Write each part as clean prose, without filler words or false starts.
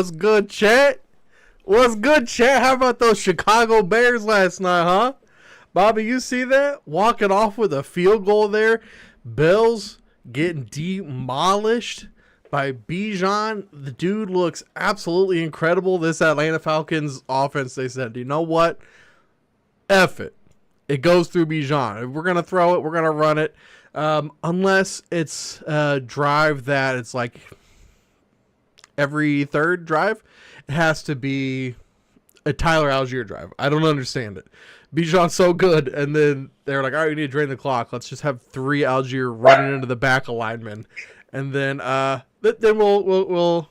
What's good, chat? What's good, chat? How about those Chicago Bears last night, huh? Bobby, you see that? Walking off with a field goal there. Bills getting demolished by Bijan. The dude looks absolutely incredible. This Atlanta Falcons offense, they said, you know what? F it. It goes through Bijan. If we're going to throw it, we're going to run it. Unless it's a drive that it's like every third drive, it has to be a Tyler Algier drive. I don't understand it. Bijan's so good, and then they're like, all right, we need to drain the clock. Let's just have 3 Algier running into the back of linemen, and then we'll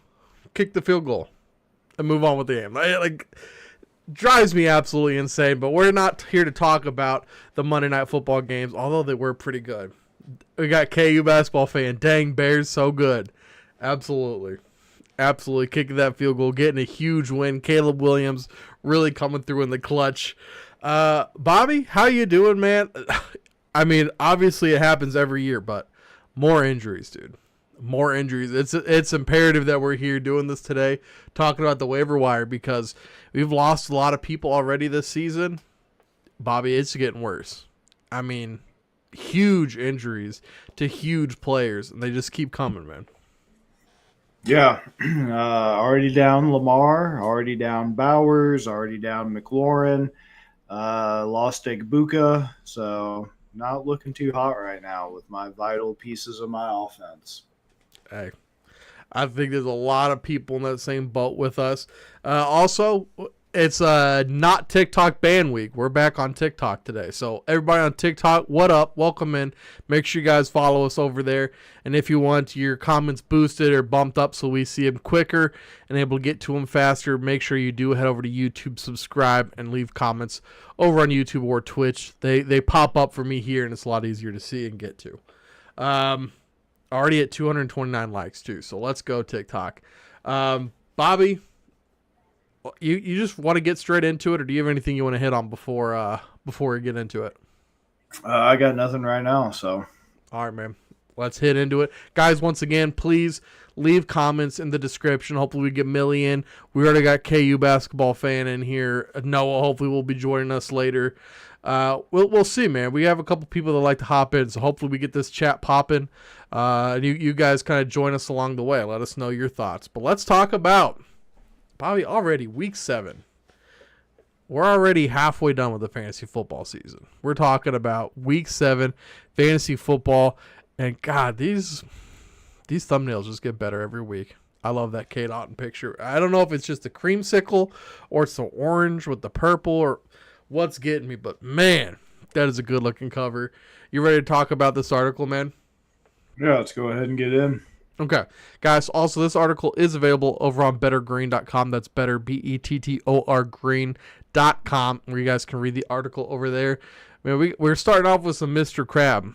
kick the field goal and move on with the game. Like, drives me absolutely insane, but we're not here to talk about the Monday Night Football games, although they were pretty good. We got KU basketball fan. Dang, Bears, so good. Absolutely kicking that field goal, getting a huge win. Caleb Williams really coming through in the clutch. Bobby, how you doing, man? I mean, obviously it happens every year, but more injuries, dude. More injuries. It's imperative that we're here doing this today, talking about the waiver wire, because we've lost a lot of people already this season. Bobby, it's getting worse. I mean, huge injuries to huge players, and they just keep coming, man. Yeah, already down Lamar, already down Bowers, already down McLaurin, lost Egbuka, so not looking too hot right now with my vital pieces of my offense. Hey, I think there's a lot of people in that same boat with us. Also, it's not TikTok ban week. We're back on TikTok today. So everybody on TikTok, what up? Welcome in. Make sure you guys follow us over there. And if you want your comments boosted or bumped up so we see them quicker and able to get to them faster, make sure you do head over to YouTube, subscribe, and leave comments over on YouTube or Twitch. They pop up for me here, and it's a lot easier to see and get to. Already at 229 likes, too. So let's go, TikTok. Bobby, you just want to get straight into it, or do you have anything you want to hit on before we get into it? I got nothing right now, so. All right, man. Let's hit into it. Guys, once again, please leave comments in the description. Hopefully we get Millie in. We already got KU basketball fan in here. Noah hopefully will be joining us later. We'll see, man. We have a couple people that like to hop in, so hopefully we get this chat popping. You guys kind of join us along the way. Let us know your thoughts. But let's talk about, Bobby, already week 7. We're already halfway done with the fantasy football season. We're talking about week 7 fantasy football, and God, these thumbnails just get better every week. I love that Kate Otten picture. I don't know if it's just the creamsicle or it's the orange with the purple or what's getting me, but man, that is a good looking cover. You ready to talk about this article, man? Yeah, let's go ahead and get in. Okay, guys, also this article is available over on bettergreen.com. That's better, BETTOR green.com, where you guys can read the article over there. I mean, we're starting off with some Mr. Crab.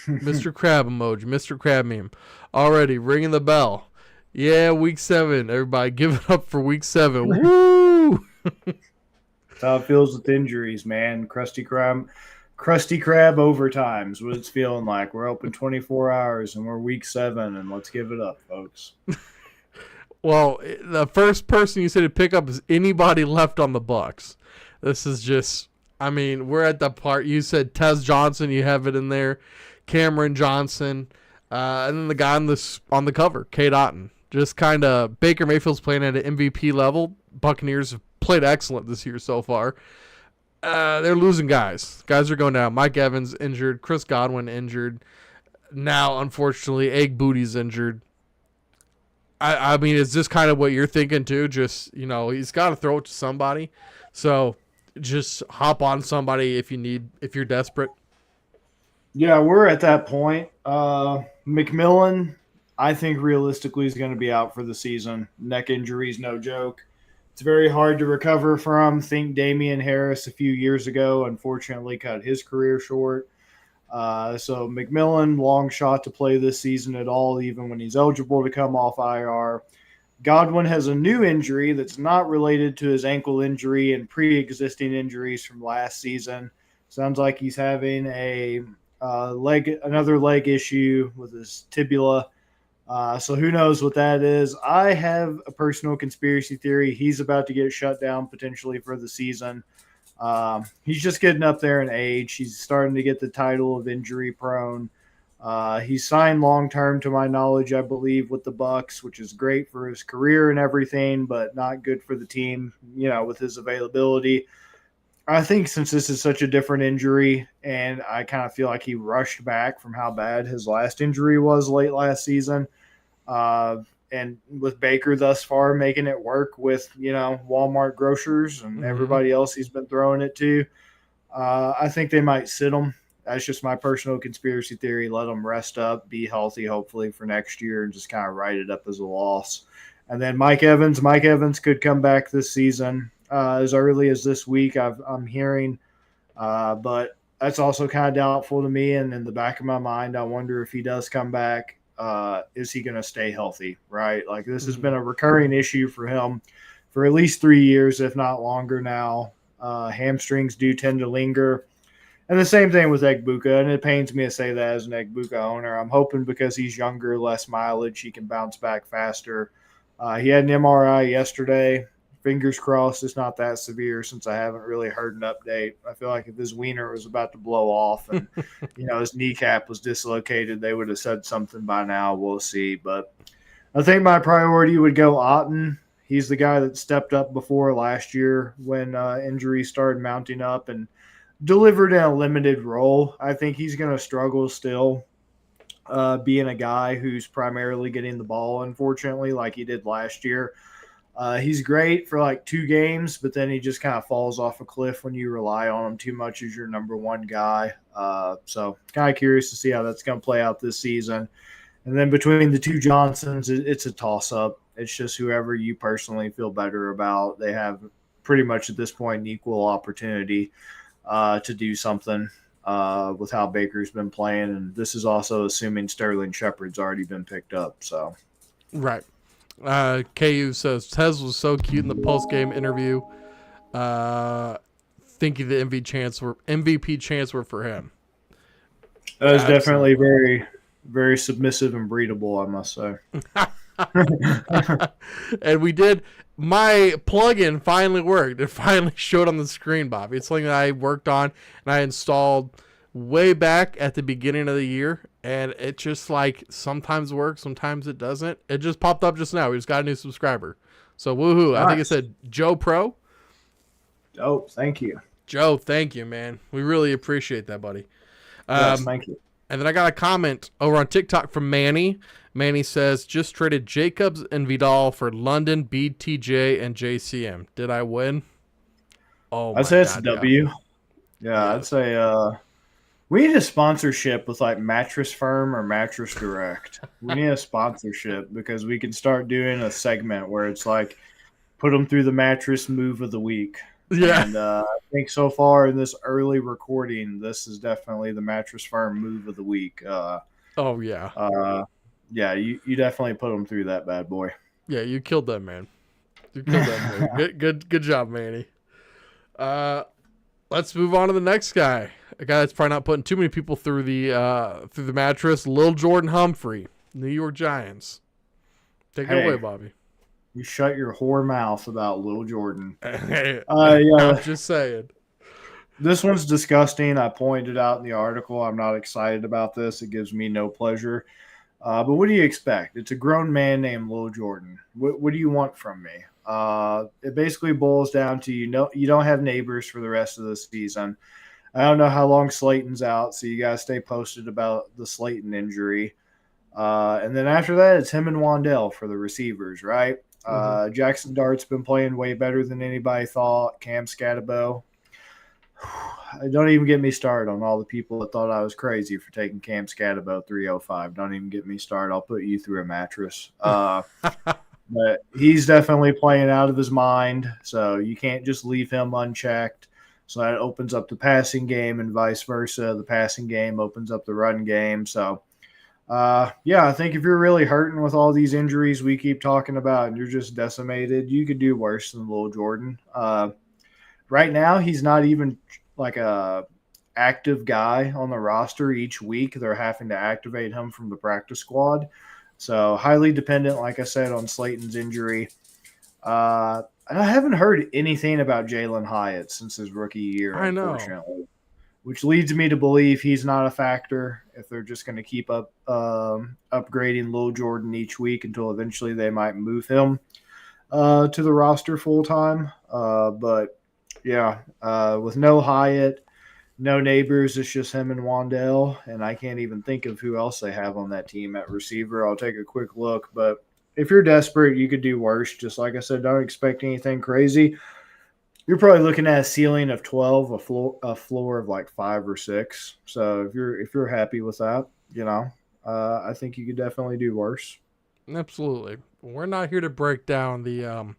Mr. Crab emoji, Mr. Crab meme. Already ringing the bell. Yeah, week 7. Everybody give it up for week 7. Woo! That's how it feels with injuries, man. Krusty Krab overtime is what it's feeling like. We're open 24 hours and we're week 7, and let's give it up, folks. Well, the first person you said to pick up is anybody left on the Bucks. This is just, I mean, we're at the part. You said Tez Johnson, you have it in there. Cameron Johnson, and then the guy on the cover, Kate Otten. Just kind of, Baker Mayfield's playing at an MVP level. Buccaneers have played excellent this year so far. They're losing guys. Guys are going down. Mike Evans injured. Chris Godwin injured. Now, unfortunately, Egg Booty's injured. I mean, is this kind of what you're thinking too? Just, he's got to throw it to somebody. So just hop on somebody if you're desperate. Yeah, we're at that point. McMillan, I think realistically is going to be out for the season. Neck injury is no joke. It's very hard to recover from. Think Damian Harris a few years ago, unfortunately, cut his career short. So McMillan, long shot to play this season at all, even when he's eligible to come off IR. Godwin has a new injury that's not related to his ankle injury and pre-existing injuries from last season. Sounds like he's having another leg issue with his tibia. So who knows what that is. I have a personal conspiracy theory. He's about to get shut down potentially for the season. He's just getting up there in age. He's starting to get the title of injury prone. He's signed long term, to my knowledge, I believe, with the Bucks, which is great for his career and everything, but not good for the team. With his availability. I think since this is such a different injury, and I kind of feel like he rushed back from how bad his last injury was late last season. Uh, and with Baker thus far making it work with, Walmart grocers and everybody else he's been throwing it to, I think they might sit him. That's just my personal conspiracy theory. Let him rest up, be healthy, hopefully, for next year, and just kind of write it up as a loss. And then Mike Evans could come back this season as early as this week, I'm hearing. But that's also kind of doubtful to me. And in the back of my mind, I wonder if he does come back, is he going to stay healthy, right? Like this has been a recurring issue for him for at least 3 years, if not longer now. Hamstrings do tend to linger. And the same thing with Egbuka, and it pains me to say that as an Egbuka owner. I'm hoping because he's younger, less mileage, he can bounce back faster. He had an MRI yesterday. Fingers crossed it's not that severe since I haven't really heard an update. I feel like if his wiener was about to blow off and, his kneecap was dislocated, they would have said something by now. We'll see. But I think my priority would go Otten. He's the guy that stepped up before last year when injuries started mounting up and delivered in a limited role. I think he's going to struggle still being a guy who's primarily getting the ball, unfortunately, like he did last year. He's great for like 2 games, but then he just kind of falls off a cliff when you rely on him too much as your number one guy. So kind of curious to see how that's going to play out this season. And then between the two Johnsons, it's a toss-up. It's just whoever you personally feel better about. They have pretty much at this point an equal opportunity to do something with how Baker's been playing. And this is also assuming Sterling Shepard's already been picked up. So Right. KU says Tez was so cute in the post-game interview. Thinking the MVP chants were for him. That was definitely very, very submissive and breedable, I must say. And we did. My plugin finally worked. It finally showed on the screen, Bobby. It's something that I worked on and I installed way back at the beginning of the year, and it just like sometimes works, sometimes it doesn't. It just popped up just now. We just got a new subscriber, so woohoo! Nice. I think it said Joe Pro. Oh, thank you, Joe. Thank you, man. We really appreciate that, buddy. Yes, thank you. And then I got a comment over on TikTok from Manny. Manny says, just traded Jacobs and Vidal for London, BTJ, and JCM. Did I win? Oh, I'd say it's a W. Yeah, I'd say we need a sponsorship with like Mattress Firm or Mattress Direct. We need a sponsorship because we can start doing a segment where it's like put them through the mattress move of the week. Yeah. And I think so far in this early recording, this is definitely the Mattress Firm move of the week. Oh, yeah. Yeah, you definitely put them through that bad boy. Yeah, you killed that man. You killed that man. Good job, Manny. Let's move on to the next guy. A guy that's probably not putting too many people through the mattress. Lil Jordan Humphrey, New York Giants. Take it away, Bobby. You shut your whore mouth about Lil Jordan. Yeah. I'm just saying. This one's disgusting. I pointed out in the article. I'm not excited about this. It gives me no pleasure. But what do you expect? It's a grown man named Lil Jordan. What do you want from me? It basically boils down to you don't have neighbors for the rest of the season. I don't know how long Slayton's out, so you guys stay posted about the Slayton injury. And then after that, it's him and Wandell for the receivers, right? Jackson Dart's been playing way better than anybody thought. Cam Scatabo. Don't even get me started on all the people that thought I was crazy for taking Cam Scatabo 305. Don't even get me started. I'll put you through a mattress. But he's definitely playing out of his mind, so you can't just leave him unchecked. So that opens up the passing game and vice versa. The passing game opens up the run game. So, I think if you're really hurting with all these injuries we keep talking about and you're just decimated, you could do worse than Lil Jordan. Right now, he's not even like a active guy on the roster each week. They're having to activate him from the practice squad. So highly dependent, like I said, on Slayton's injury. I haven't heard anything about Jalen Hyatt since his rookie year, I know. unfortunately, which leads me to believe he's not a factor if they're just going to keep upgrading Lil Jordan each week until eventually they might move him to the roster full time. But yeah, with no Hyatt, no Neighbors, it's just him and Wandell, and I can't even think of who else they have on that team at receiver. I'll take a quick look, but if you're desperate, you could do worse. Just like I said, don't expect anything crazy. You're probably looking at a ceiling of 12, a floor of like 5 or 6. So if you're happy with that, I think you could definitely do worse. Absolutely. We're not here to break down the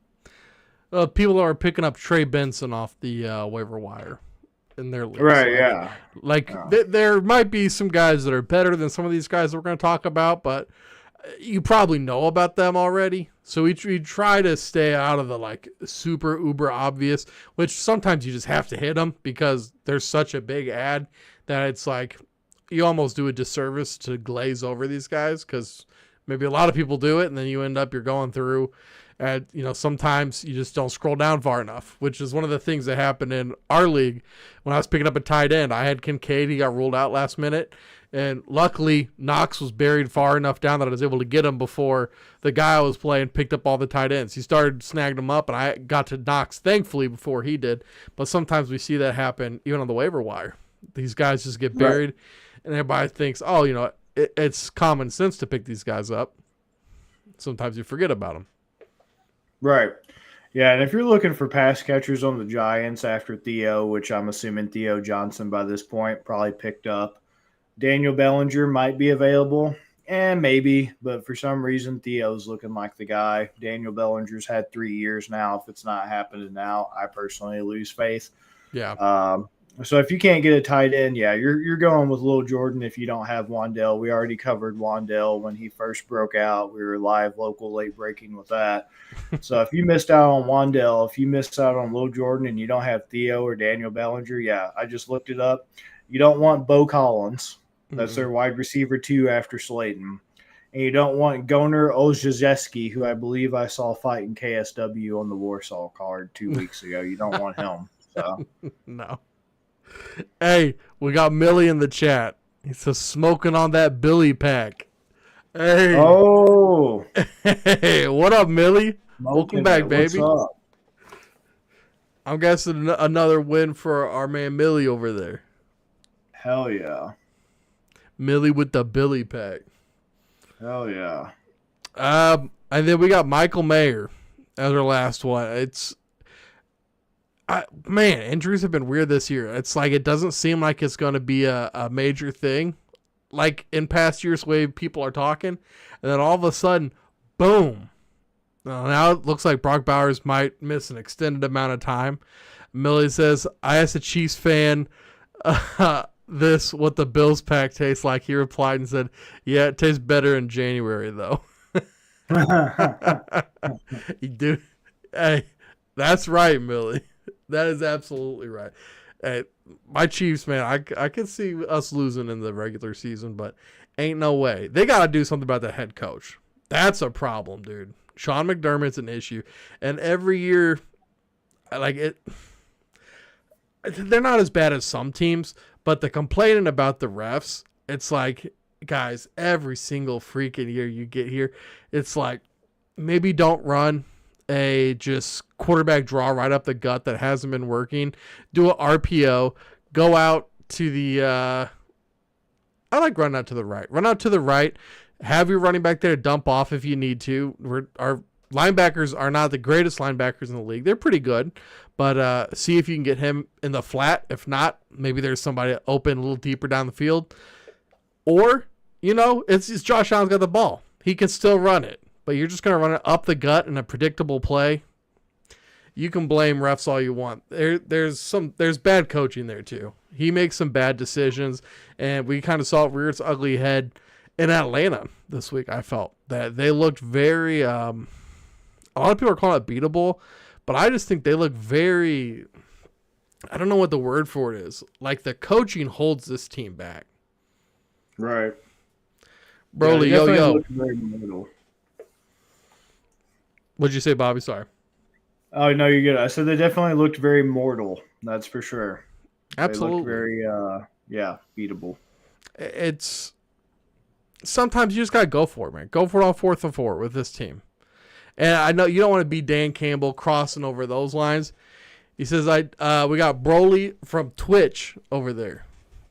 people that are picking up Trey Benson off the waiver wire in their leagues. Right, yeah. There might be some guys that are better than some of these guys that we're going to talk about, but you probably know about them already. So we try to stay out of the like super uber obvious, which sometimes you just have to hit them because there's such a big ad that it's like you almost do a disservice to glaze over these guys because maybe a lot of people do it and then you're going through and sometimes you just don't scroll down far enough, which is one of the things that happened in our league when I was picking up a tight end. I had Kincaid, he got ruled out last minute. And luckily, Knox was buried far enough down that I was able to get him before the guy I was playing picked up all the tight ends. He started snagging them up, and I got to Knox, thankfully, before he did. But sometimes we see that happen even on the waiver wire. These guys just get buried, and everybody thinks, it's common sense to pick these guys up. Sometimes you forget about them. Right. Yeah, and if you're looking for pass catchers on the Giants after Theo, which I'm assuming Theo Johnson by this point probably picked up, Daniel Bellinger might be available, and maybe, but for some reason, Theo's looking like the guy. Daniel Bellinger's had 3 years now. If it's not happening now, I personally lose faith. Yeah. So if you can't get a tight end, yeah, you're going with Lil Jordan if you don't have Wandell. We already covered Wandell when he first broke out. We were live, local, late breaking with that. So if you missed out on Wandell, if you missed out on Lil Jordan and you don't have Theo or Daniel Bellinger, yeah, I just looked it up. You don't want Bo Collins. That's their wide receiver 2 after Slayton. And you don't want Goner Olszewski, who I believe I saw fight in KSW on the Warsaw card 2 weeks ago. You don't want him. So no. Hey, we got Millie in the chat. He says, smoking on that Billy pack. Hey. Oh. Hey, what up, Millie? Welcome back, baby. What's up? I'm guessing another win for our man Millie over there. Hell yeah. Millie with the Billy pack. Hell yeah. And then we got Michael Mayer as our last one. Injuries have been weird this year. It's like it doesn't seem like it's going to be a major thing, like in past years, the way people are talking, and then all of a sudden, boom. Now it looks like Brock Bowers might miss an extended amount of time. Millie says, I asked a Chiefs fan what the Bills pack tastes like. He replied and said, yeah, it tastes better in January, though. You do. Hey, that's right, Millie. That is absolutely right. Hey, my Chiefs, man, I can see us losing in the regular season, but ain't no way. They got to do something about the head coach. That's a problem, dude. Sean McDermott's an issue. And every year, they're not as bad as some teams, but the complaining about the refs, it's like, guys, every single freaking year you get here, it's like, maybe don't run a just quarterback draw right up the gut that hasn't been working. Do an RPO. Go out to the I like run out to the right. Run out to the right. Have your running back there dump off if you need to. Our linebackers are not the greatest linebackers in the league. They're pretty good. But see if you can get him in the flat. If not, maybe there's somebody open a little deeper down the field. Or, it's Josh Allen's got the ball. He can still run it. But you're just going to run it up the gut in a predictable play. You can blame refs all you want. There's bad coaching there too. He makes some bad decisions, and we kind of saw it rear its ugly head in Atlanta this week. I felt that they looked very. A lot of people are calling it beatable, but I just think they look very. I don't know what the word for it is. Like the coaching holds this team back. Right. Yeah, they Broly, yo, definitely yo. looked very mortal. What'd you say, Bobby? Sorry. Oh no, you're good. I said they definitely looked very mortal. That's for sure. They looked Absolutely. very, beatable. It's sometimes you just gotta go for it, man. Go for it on 4th and 4 with this team. And I know you don't want to be Dan Campbell crossing over those lines. He says, we got Broly from Twitch over there.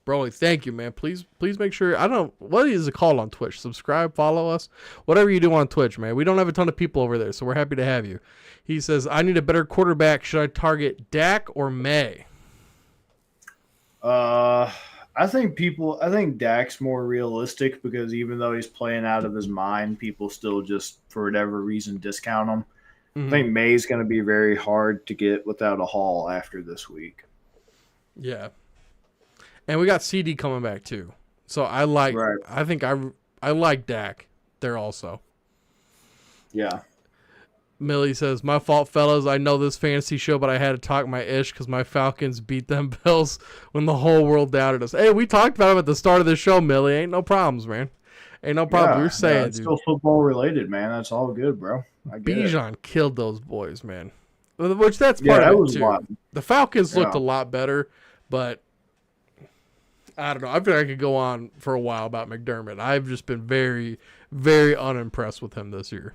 Broly, thank you, man. Please make sure. I don't know. What is it called on Twitch? Subscribe, follow us. Whatever you do on Twitch, man. We don't have a ton of people over there, so we're happy to have you. He says, I need a better quarterback. Should I target Dak or May? I think Dak's more realistic because even though he's playing out of his mind, people still just, for whatever reason, discount him. Mm-hmm. I think May's going to be very hard to get without a haul after this week. Yeah. And we got CD coming back too. So I like I like Dak there also. Yeah. Millie says, my fault, fellas. I know this fantasy show, but I had to talk my ish because my Falcons beat them Bills when the whole world doubted us. Hey, we talked about them at the start of the show, Millie. Ain't no problems, man. Ain't no problem. You're saying, it's still football related, man. That's all good, bro. Bijan killed those boys, man. Which that's part of it, too. The Falcons looked a lot better, but I don't know. I feel like I could go on for a while about McDermott. I've just been very, very unimpressed with him this year.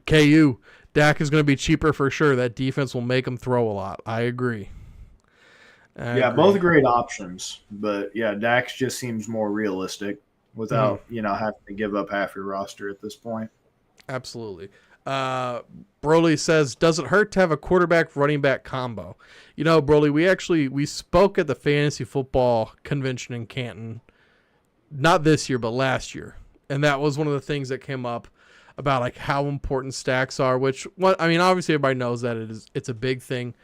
KU, Dak is going to be cheaper for sure. That defense will make him throw a lot. I agree. Both great options. But, Dak just seems more realistic without, having to give up half your roster at this point. Absolutely. Broly says, does it hurt to have a quarterback running back combo? Broly, we spoke at the fantasy football convention in Canton, not this year, but last year. And that was one of the things that came up about like how important stacks are, obviously everybody knows that it's a big thing.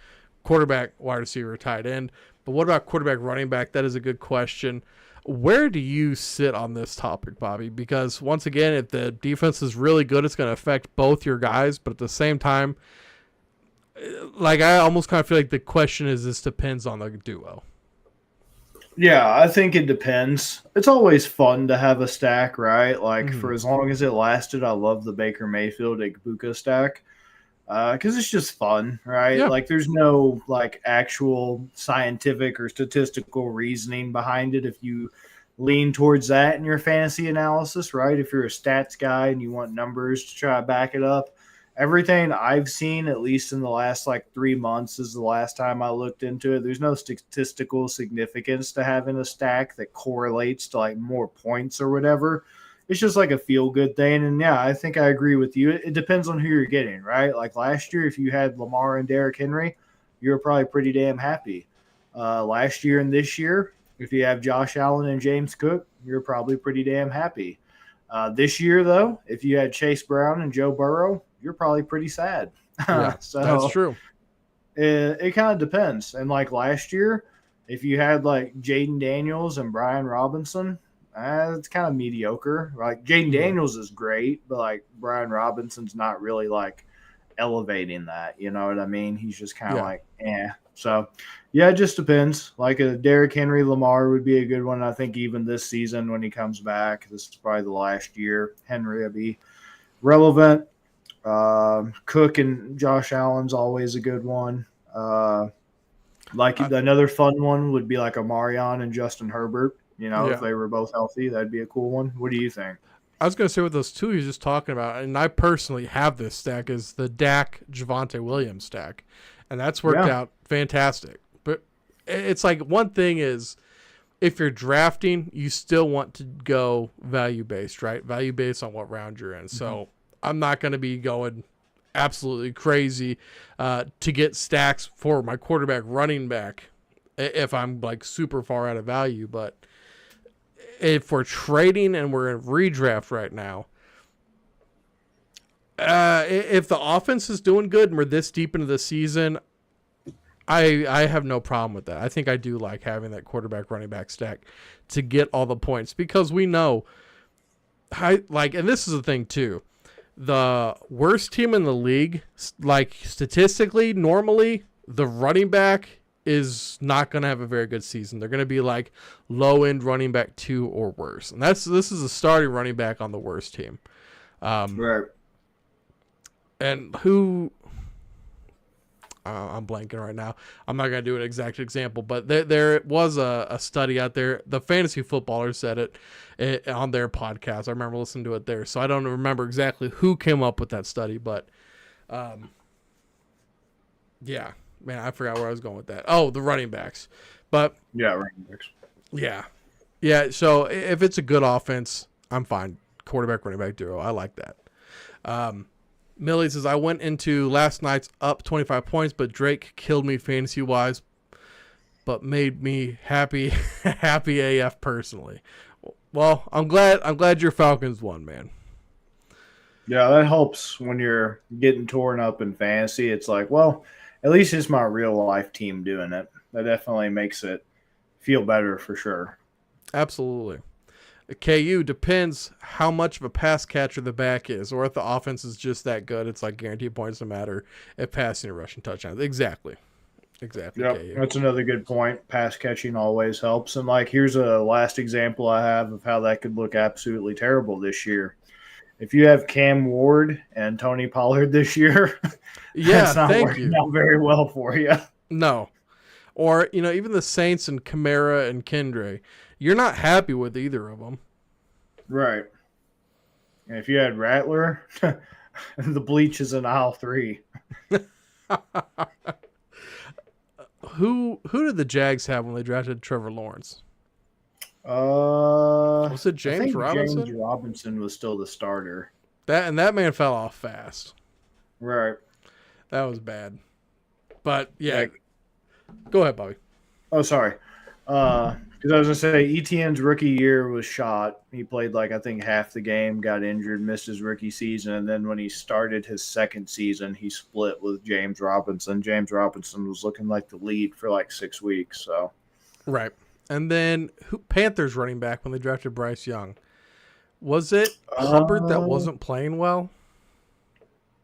Quarterback, wide receiver, tight end. But what about quarterback, running back? That is a good question. Where do you sit on this topic, Bobby? Because once again, if the defense is really good, it's going to affect both your guys. But at the same time, like I almost kind of feel like the question is this depends on the duo. Yeah, I think it depends. It's always fun to have a stack, right? Like for as long as it lasted, I love the Baker Mayfield Igbuka stack because it's just fun, right? Yeah. Like there's no like actual scientific or statistical reasoning behind it if you lean towards that in your fantasy analysis, right? If you're a stats guy and you want numbers to try to back it up. Everything I've seen, at least in the last 3 months, is the last time I looked into it. There's no statistical significance to having a stack that correlates to more points or whatever. It's just like a feel good thing. And I think I agree with you. It depends on who you're getting, right? Like last year, if you had Lamar and Derrick Henry, you were probably pretty damn happy. Last year and this year, if you have Josh Allen and James Cook, you're probably pretty damn happy. This year, though, if you had Chase Brown and Joe Burrow, you're probably pretty sad. Yeah, so that's true. It kind of depends. And last year, if you had Jaden Daniels and Brian Robinson, it's kind of mediocre. Jaden Daniels is great, but Brian Robinson's not really elevating that. You know what I mean? He's just kind of So, it just depends. A Derrick Henry, Lamar would be a good one. I think even this season when he comes back, this is probably the last year, Henry will be relevant. Cook and Josh Allen's always a good one. Another fun one would be a Marion and Justin Herbert. If they were both healthy, that'd be a cool one. What do you think? I was going to say with those two he was just talking about, and I personally have this stack, is the Dak Javonte Williams stack. And that's worked out fantastic. But it's one thing is if you're drafting, you still want to go value-based, right? Value-based on what round you're in. So I'm not going to be going absolutely crazy to get stacks for my quarterback running back if I'm super far out of value. But if we're trading and we're in redraft right now, if the offense is doing good and we're this deep into the season, I have no problem with that. I think I do like having that quarterback running back stack to get all the points because we know, and this is the thing too, the worst team in the league, statistically, normally the running back is not going to have a very good season. They're going to be like low end running back 2 or worse. And this is a starting running back on the worst team. Right. And who I'm blanking right now. I'm not going to do an exact example, but there was a study out there. The Fantasy Footballer said it on their podcast. I remember listening to it there. So I don't remember exactly who came up with that study, but yeah, man, I forgot where I was going with that. Oh, the running backs. But yeah, running backs. Yeah. Yeah, so if it's a good offense, I'm fine. Quarterback, running back duo. I like that. Millie says, I went into last night's up 25 points, but Drake killed me fantasy-wise, but made me happy AF personally. Well, I'm glad your Falcons won, man. Yeah, that helps when you're getting torn up in fantasy. It's like, well, at least it's my real-life team doing it. That definitely makes it feel better for sure. Absolutely. KU depends how much of a pass catcher the back is, or if the offense is just that good. It's like guaranteed points no matter if passing or rushing touchdowns. Exactly. Yep, KU. that's another good point. Pass catching always helps. And like, here's a last example I have of how that could look absolutely terrible this year. If you have Cam Ward and Tony Pollard this year, yeah, that's not working out very well for you. No. Or, even the Saints and Kamara and Kendre, you're not happy with either of them. Right. And if you had Rattler, the bleach is in aisle 3. Who did the Jags have when they drafted Trevor Lawrence? Was it James Robinson? James Robinson was still the starter. That man fell off fast. Right. That was bad. But yeah. Go ahead, Bobby. Oh, sorry. Because I was going to say, Etienne's rookie year was shot. He played I think half the game, got injured, missed his rookie season. And then when he started his second season, he split with James Robinson. James Robinson was looking like the lead for 6 weeks. So, right. And then Panthers running back when they drafted Bryce Young. Was it Hubbard that wasn't playing well?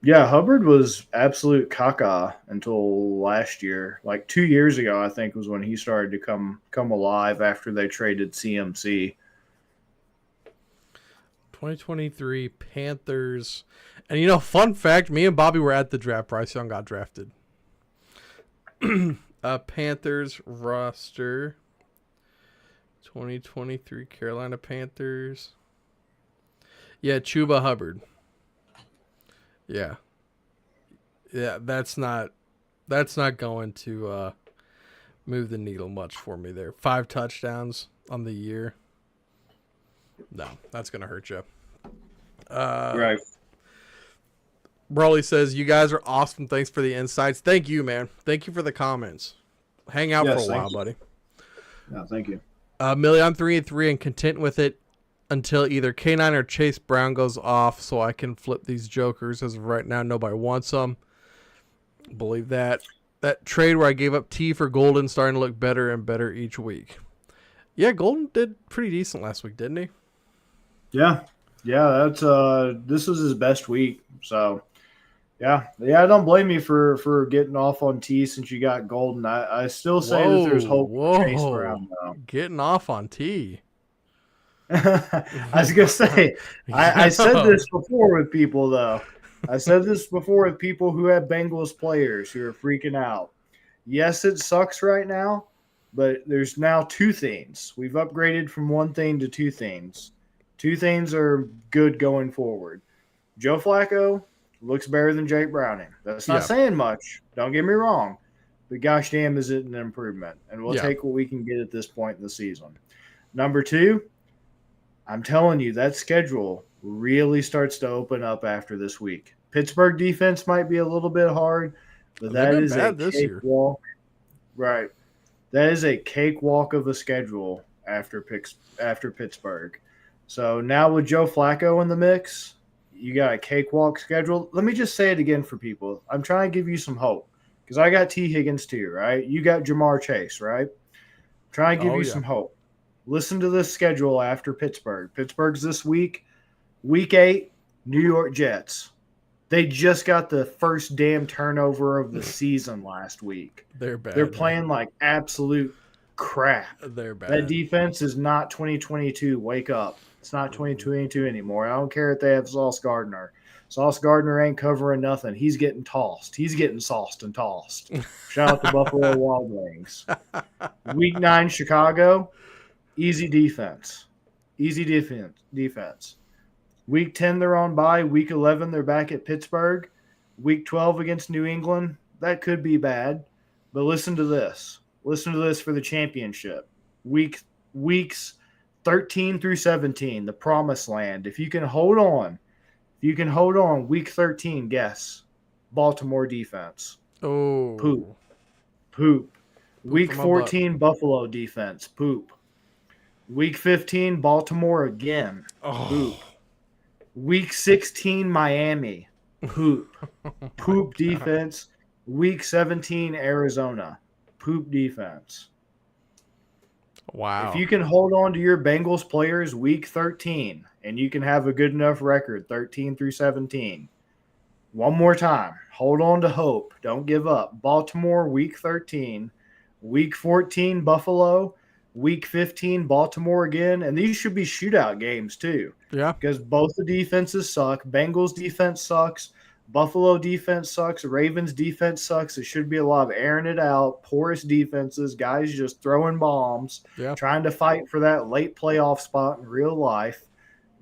Yeah, Hubbard was absolute caca until last year. 2 years ago, I think, was when he started to come alive after they traded CMC. 2023 Panthers. And, fun fact, me and Bobby were at the draft. Bryce Young got drafted. Panthers roster. 2023 Carolina Panthers. Yeah, Chuba Hubbard. Yeah, that's not going to move the needle much for me there. 5 touchdowns on the year. No, that's going to hurt you. Right. Brawley says, you guys are awesome. Thanks for the insights. Thank you, man. Thank you for the comments. Hang out for a while, buddy. Yeah, thank you. Millie, I'm 3-3 and content with it until either K9 or Chase Brown goes off so I can flip these jokers. As of right now, nobody wants them. Believe that. That trade where I gave up T for Golden starting to look better and better each week. Yeah, Golden did pretty decent last week, didn't he? Yeah. Yeah, that's this was his best week. So yeah, don't blame me for getting off on T since you got Golden. I still say that there's hope for Chase Brown though. Getting off on T. I was gonna say, I said this before with people though. I said this before with people who have Bengals players who are freaking out. Yes, it sucks right now, but there's now 2 things. We've upgraded from 1 thing to 2 things. 2 things are good going forward. Joe Flacco looks better than Jake Browning. That's not saying much. Don't get me wrong. But gosh damn, is it an improvement. And we'll take what we can get at this point in the season. Number 2, I'm telling you, that schedule really starts to open up after this week. Pittsburgh defense might be a little bit hard, but that is a cakewalk. Right. That is a cakewalk of a schedule after Pittsburgh. So now with Joe Flacco in the mix, you got a cakewalk schedule. Let me just say it again for people. I'm trying to give you some hope because I got T. Higgins too, right? You got Jamar Chase, right? I'm trying to give you some hope. Listen to this schedule after Pittsburgh. Pittsburgh's this week. Week 8, New York Jets. They just got the first damn turnover of the season last week. They're bad. They're playing like absolute crap. They're bad. That defense is not 2022. Wake up. It's not 2022 anymore. I don't care if they have Sauce Gardner. Sauce Gardner ain't covering nothing. He's getting tossed. He's getting sauced and tossed. Shout out to Buffalo Wild Wings. Week 9, Chicago, easy defense. Easy defense. Week 10, they're on bye. Week 11, they're back at Pittsburgh. Week 12 against New England, that could be bad. But listen to this. Listen to this for the championship. Weeks 13 through 17, the promised land. If you can hold on, week 13, guess. Baltimore defense. Oh. Poop. Week 14, Buffalo defense. Poop. Week 15, Baltimore again. Poop. Week 16, Miami. Poop. Poop defense. Week 17, Arizona. Poop defense. Wow. If you can hold on to your Bengals players week 13 and you can have a good enough record 13 through 17, one more time, hold on to hope. Don't give up. Baltimore week 13, week 14, Buffalo, week 15, Baltimore again. And these should be shootout games too. Yeah. Because both the defenses suck. Bengals defense sucks. Buffalo defense sucks. Ravens defense sucks. It should be a lot of airing it out, porous defenses, guys just throwing bombs, trying to fight for that late playoff spot in real life,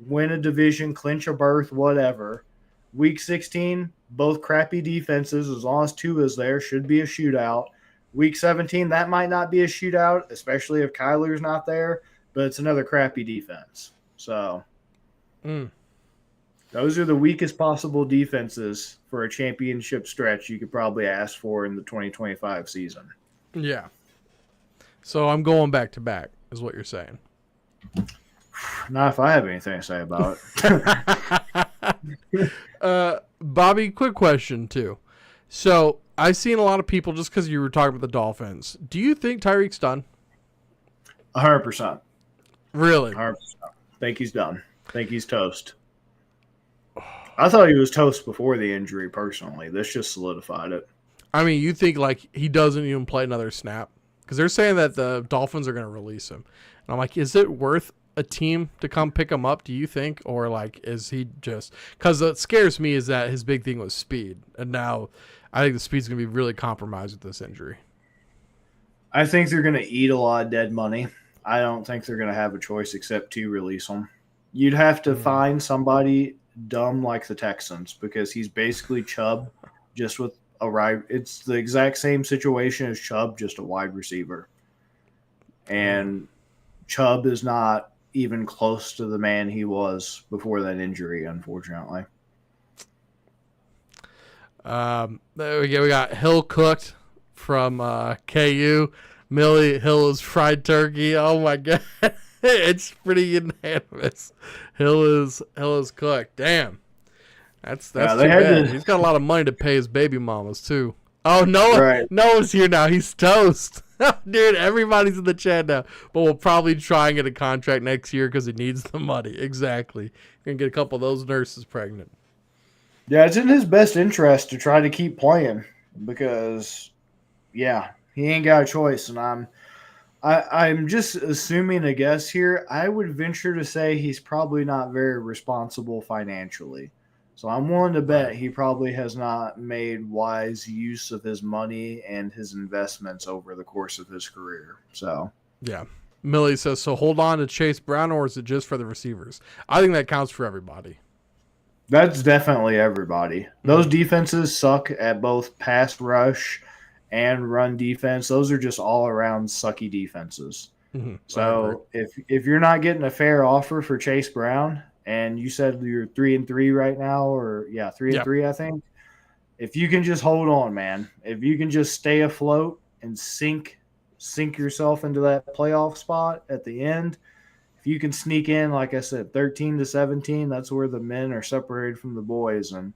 win a division, clinch a berth, whatever. Week 16, both crappy defenses, as long as Tua's there, should be a shootout. Week 17, that might not be a shootout, especially if Kyler's not there, but it's another crappy defense. So those are the weakest possible defenses for a championship stretch you could probably ask for in the 2025 season. Yeah. So I'm going back to back, is what you're saying. Not if I have anything to say about it. Bobby, quick question too. So I've seen a lot of people, just because you were talking about the Dolphins, do you think Tyreek's done? 100%. Really? 100%. Think he's done. Think he's toast. I thought he was toast before the injury, personally. This just solidified it. I mean, you think like he doesn't even play another snap? Because they're saying that the Dolphins are going to release him. And I'm like, is it worth a team to come pick him up, do you think? Or like, is he just... Because what scares me is that his big thing was speed. And now I think the speed's going to be really compromised with this injury. I think they're going to eat a lot of dead money. I don't think they're going to have a choice except to release him. You'd have to find somebody dumb like the Texans, because he's basically Chubb just with a wide. It's the exact same situation as Chubb, just a wide receiver. And Chubb is not even close to the man he was before that injury, unfortunately. There we go. We got Hill cooked from KU. Millie Hill is fried turkey. Oh my god. It's pretty unanimous. Hill is cooked. Damn. That's too bad. He's got a lot of money to pay his baby mamas too. Oh, Noah's here now. He's toast. Dude, everybody's in the chat now. But we'll probably try and get a contract next year because he needs the money. Exactly. Gonna get a couple of those nurses pregnant. Yeah, it's in his best interest to try to keep playing because, yeah, he ain't got a choice. And I'm just assuming a guess here. I would venture to say he's probably not very responsible financially. So I'm willing to bet he probably has not made wise use of his money and his investments over the course of his career. So yeah. Millie says, so hold on to Chase Brown, or is it just for the receivers? I think that counts for everybody. That's definitely everybody. Those defenses suck at both pass rush and run defense. Those are just all around sucky defenses. Mm-hmm. So if you're not getting a fair offer for Chase Brown, and you said you're 3-3 right now, or 3-3, I think. If you can just hold on, man. If you can just stay afloat and sink yourself into that playoff spot at the end. If you can sneak in, like I said, 13-17, that's where the men are separated from the boys, and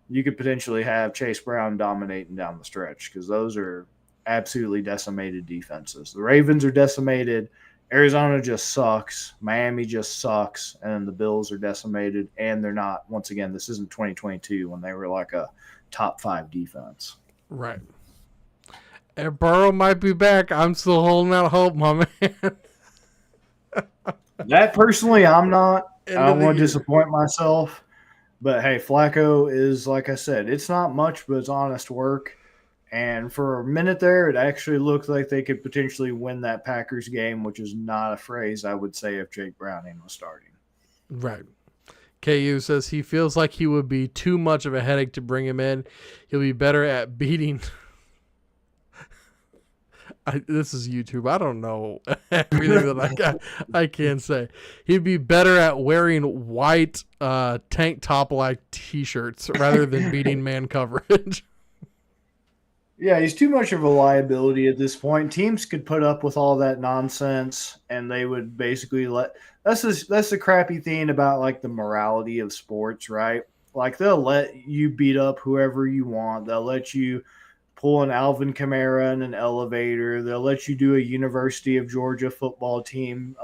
you could potentially have Chase Brown dominating down the stretch because those are absolutely decimated defenses. The Ravens are decimated. Arizona just sucks. Miami just sucks. And the Bills are decimated. And they're not, once again, this isn't 2022 when they were like a top 5 defense. Right. And Burrow might be back. I'm still holding out hope, my man. That personally, I'm not. End I of don't the want to year. disappoint myself. But hey, Flacco is, like I said, it's not much, but it's honest work. And for a minute there, it actually looked like they could potentially win that Packers game, which is not a phrase I would say if Jake Browning was starting. Right. KU says he feels like he would be too much of a headache to bring him in. He'll be better at beating. This is YouTube. I don't know everything that I can say. He'd be better at wearing white tank top like T-shirts rather than beating man coverage. Yeah, he's too much of a liability at this point. Teams could put up with all that nonsense, and they would basically let. That's the crappy thing about like the morality of sports, right? Like they'll let you beat up whoever you want. They'll let you pull an Alvin Kamara in an elevator. They'll let you do a University of Georgia football team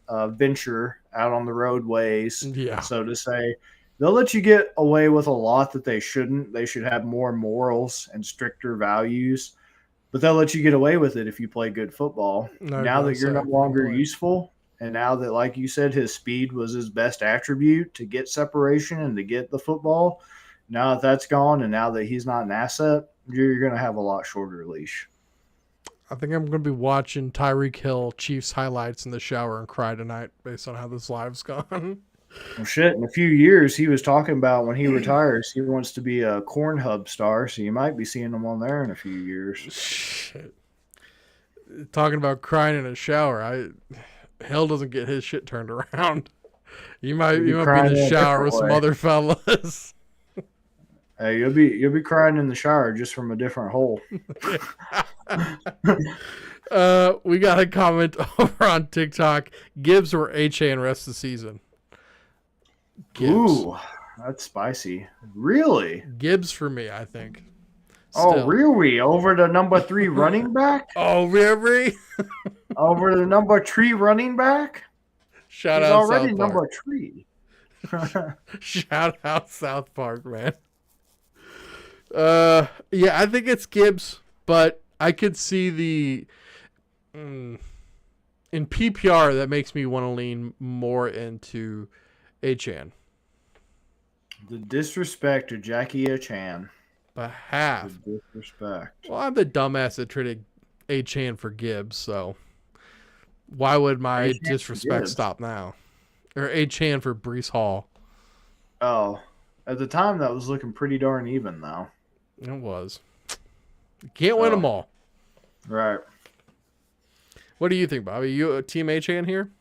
venture out on the roadways, Yeah. so to say. They'll let you get away with a lot that they shouldn't. They should have more morals and stricter values, but they'll let you get away with it if you play good football. Now that you're no longer useful, and now that, like you said, his speed was his best attribute to get separation and to get the football, now that that's gone and now that he's not an asset, you're going to have a lot shorter leash. I think I'm going to be watching Tyreek Hill Chiefs highlights in the shower and cry tonight based on how this live's gone. Well, shit, in a few years, he was talking about when he retires, he wants to be a Corn Hub star, so you might be seeing him on there in a few years. Shit. Talking about crying in a shower, Hill doesn't get his shit turned around. You might be in the shower with some other fellas. Hey, you'll be crying in the shower just from a different hole. We got a comment over on TikTok. Gibbs or HA rest of the season? Gibbs. Ooh, that's spicy. Really? Gibbs for me, I think. Still. Oh, really? Over the number 3 running back? Oh, really? Over the number 3 running back? He's out already South number 3. Shout out South Park, man. Yeah, I think it's Gibbs, but I could see the in PPR that makes me want to lean more into Achan. The disrespect to Jackie Achan. But half. The disrespect. Well, I'm the dumbass that traded Achan for Gibbs, so why would my Achan disrespect stop now? Or Achan for Breece Hall. Oh, at the time that was looking pretty darn even, though. It was. You can't win them all. Right. What do you think, Bobby? You a team Achan here?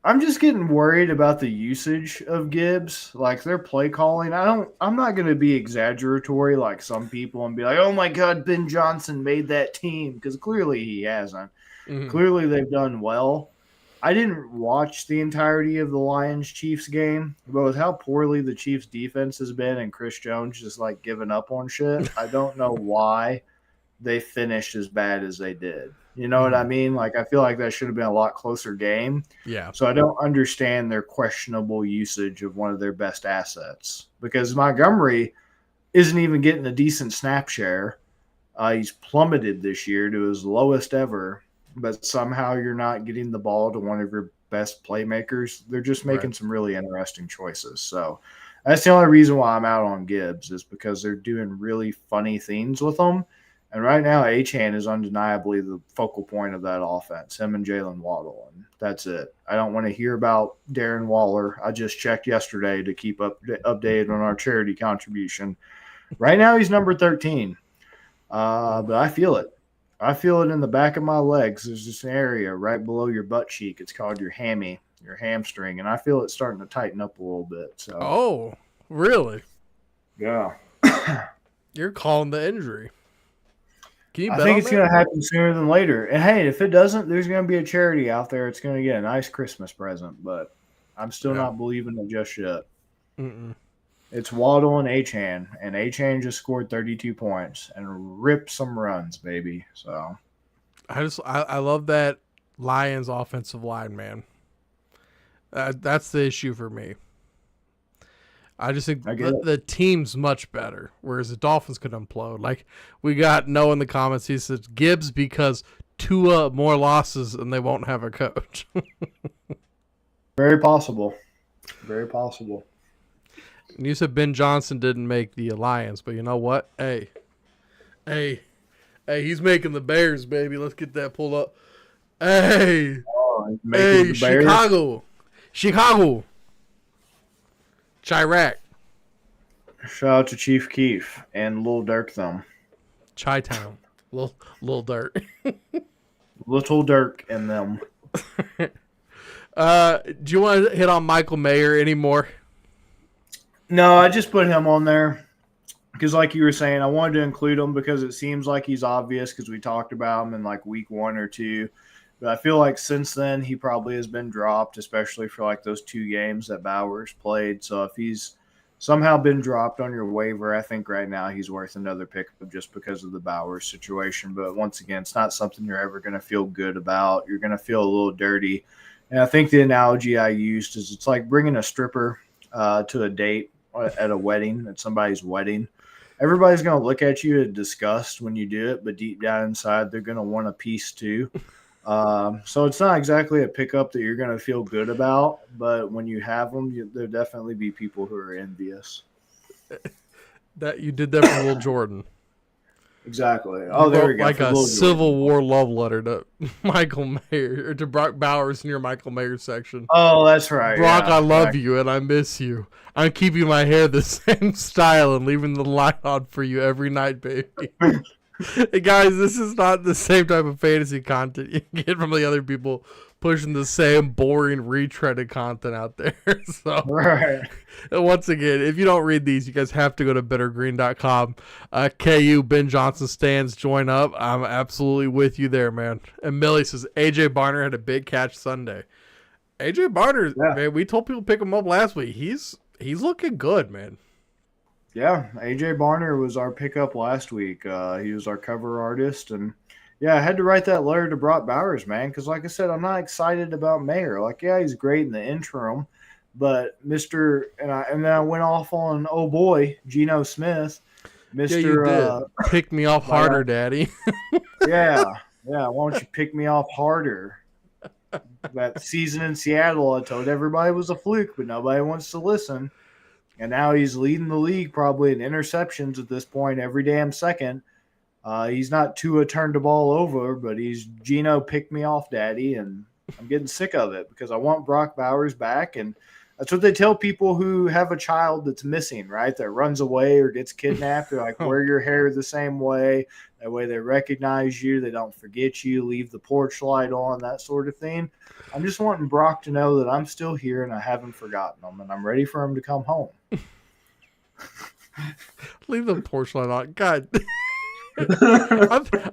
I'm just getting worried about the usage of Gibbs, like their play calling. I'm not going to be exaggeratory like some people and be like, "Oh my God, Ben Johnson made that team," because clearly he hasn't. Mm-hmm. Clearly they've done well. I didn't watch the entirety of the Lions-Chiefs game, but with how poorly the Chiefs' defense has been and Chris Jones just like giving up on shit, I don't know why they finished as bad as they did. You know what I mean? Like, I feel like that should have been a lot closer game. Yeah. So I don't understand their questionable usage of one of their best assets because Montgomery isn't even getting a decent snap share. He's plummeted this year to his lowest ever, but somehow you're not getting the ball to one of your best playmakers. They're just making some really interesting choices. So that's the only reason why I'm out on Gibbs is because they're doing really funny things with them. And right now, Achan is undeniably the focal point of that offense, him and Jalen Waddle, and that's it. I don't want to hear about Darren Waller. I just checked yesterday to keep updated on our charity contribution. Right now, he's number 13, but I feel it. I feel it in the back of my legs. There's this area right below your butt cheek. It's called your hammy, your hamstring, and I feel it starting to tighten up a little bit. So. Oh, really? Yeah. You're calling the injury. I think it's going to happen sooner than later. And, hey, if it doesn't, there's going to be a charity out there. It's going to get a nice Christmas present, but I'm still not believing it just yet. Mm-mm. It's Waddle and Achan, and Achan just scored 32 points and ripped some runs, baby. So I love that Lions offensive line, man. That's the issue for me. I just think I get it. the team's much better, whereas the Dolphins could implode. Like, we got Noah in the comments. He says Gibbs because Tua more losses and they won't have a coach. Very possible. Very possible. And you said Ben Johnson didn't make the alliance, but you know what? Hey, he's making the Bears, baby. Let's get that pulled up. Hey, Oh, making the Bears. Chicago. Chirac. Shout out to Chief Keef and Lil Durk them. Chi-Town. Little dirt. Little Dirk and them. Do you want to hit on Michael Mayer anymore? No, I just put him on there because, like you were saying, I wanted to include him because it seems like he's obvious because we talked about him in like week 1 or 2. But I feel like since then he probably has been dropped, especially for like those 2 games that Bowers played. So if he's somehow been dropped on your waiver, I think right now he's worth another pickup just because of the Bowers situation. But once again, it's not something you're ever going to feel good about. You're going to feel a little dirty. And I think the analogy I used is it's like bringing a stripper to a date at a wedding, at somebody's wedding. Everybody's going to look at you in disgust when you do it, but deep down inside, they're going to want a piece too. So it's not exactly a pickup that you're going to feel good about, but when you have them, there'll definitely be people who are envious. That you did that for Will Jordan. Exactly. Oh, there we go. Like a Civil War love letter to Michael Mayer or to Brock Bowers in your Michael Mayer section. Oh, that's right. Brock, yeah, I love you and I miss you. I'm keeping my hair the same style and leaving the light on for you every night, baby. Hey guys, this is not the same type of fantasy content you get from the other people pushing the same boring retreaded content out there. So, right. Once again, if you don't read these, you guys have to go to bittergreen.com. KU, Ben Johnson stands, join up. I'm absolutely with you there, man. And Millie says, AJ Barner had a big catch Sunday. AJ Barner, yeah. Man, we told people to pick him up last week. He's looking good, man. Yeah, AJ Barner was our pickup last week. He was our cover artist, and yeah, I had to write that letter to Brock Bowers, man, because like I said, I'm not excited about Mayer. Like, yeah, he's great in the interim, but and then I went off on oh boy, Geno Smith, Yeah, you did. Pick me off harder, Daddy. yeah. Why don't you pick me off harder? That season in Seattle, I told everybody it was a fluke, but nobody wants to listen. And now he's leading the league probably in interceptions at this point every damn second. He's not Tua turned the ball over, but he's Geno pick me off, Daddy, and I'm getting sick of it because I want Brock Bowers back. And that's what they tell people who have a child that's missing, right? That runs away or gets kidnapped. They're like, wear your hair the same way. That way they recognize you. They don't forget you. Leave the porch light on, that sort of thing. I'm just wanting Brock to know that I'm still here and I haven't forgotten him, and I'm ready for him to come home. Leave the porch light on. God.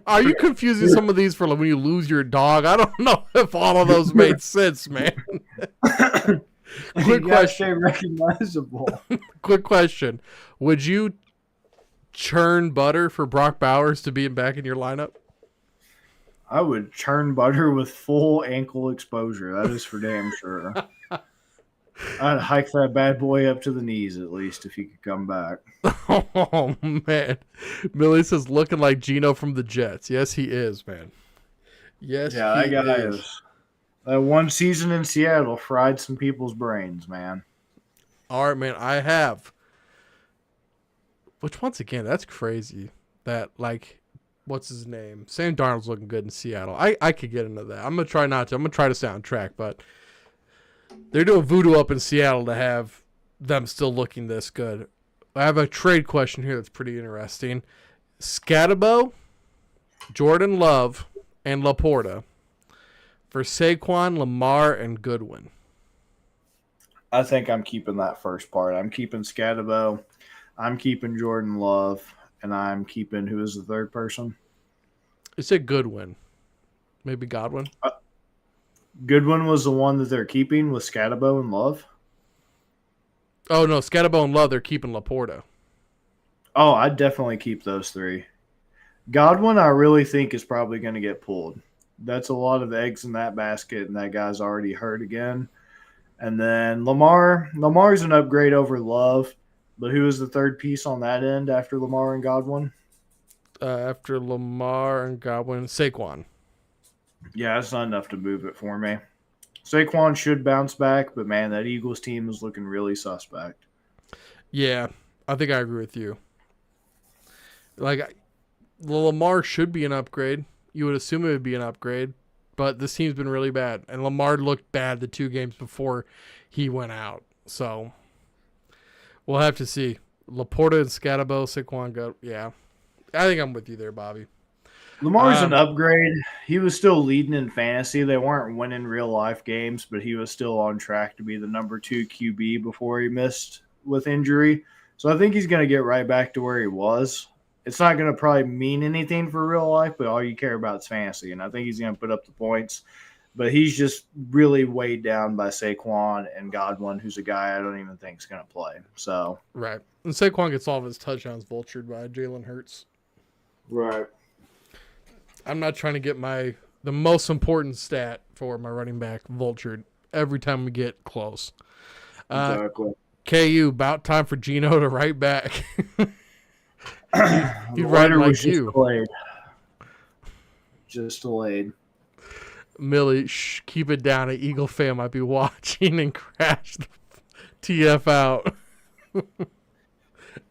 Are you confusing some of these for like when you lose your dog? I don't know if all of those made sense, man. Quick question. Recognizable. Quick question. Would you churn butter for Brock Bowers to be back in your lineup? I would churn butter with full ankle exposure. That is for damn sure. I'd hike that bad boy up to the knees at least if he could come back. Oh, man. Millie says looking like Geno from the Jets. Yes, he is, man. Yes, yeah, that guy is. That one season in Seattle fried some people's brains, man. All right, man, I have. Which, once again, that's crazy. That, like, what's his name? Sam Darnold's looking good in Seattle. I could get into that. I'm going to try not to. I'm going to try to stay on track, but they're doing voodoo up in Seattle to have them still looking this good. I have a trade question here that's pretty interesting. Scatabo, Jordan Love, and Laporta for Saquon, Lamar, and Goodwin. I think I'm keeping that first part. I'm keeping Scatabo. I'm keeping Jordan Love. And I'm keeping, who is the third person? It said Goodwin. Maybe Godwin. Goodwin was the one that they're keeping with Scatabo and Love? Oh, no. Scatabo and Love, they're keeping Laporta. Oh, I'd definitely keep those three. Godwin, I really think, is probably going to get pulled. That's a lot of eggs in that basket, and that guy's already hurt again. And then Lamar's an upgrade over Love, but who is the third piece on that end after Lamar and Godwin? After Lamar and Godwin, Saquon. Yeah, that's not enough to move it for me. Saquon should bounce back, but man, that Eagles team is looking really suspect. Yeah, I think I agree with you. Like, Lamar should be an upgrade. You would assume it would be an upgrade, but this team's been really bad. And Lamar looked bad the 2 games before he went out. So, we'll have to see. Laporta and Scatabo, Saquon go. Yeah, I think I'm with you there, Bobby. Lamar's an upgrade. He was still leading in fantasy. They weren't winning real life games, but he was still on track to be the number 2 QB before he missed with injury. So I think he's going to get right back to where he was. It's not going to probably mean anything for real life, but all you care about is fantasy. And I think he's going to put up the points. But he's just really weighed down by Saquon and Godwin, who's a guy I don't even think is going to play. So right. And Saquon gets all of his touchdowns vultured by Jalen Hurts. Right. I'm not trying to get the most important stat for my running back vultured every time we get close. Exactly. KU, about time for Gino to write back. The write like was you. Just delayed. Millie, keep it down. An Eagle fan might be watching and crash the TF out.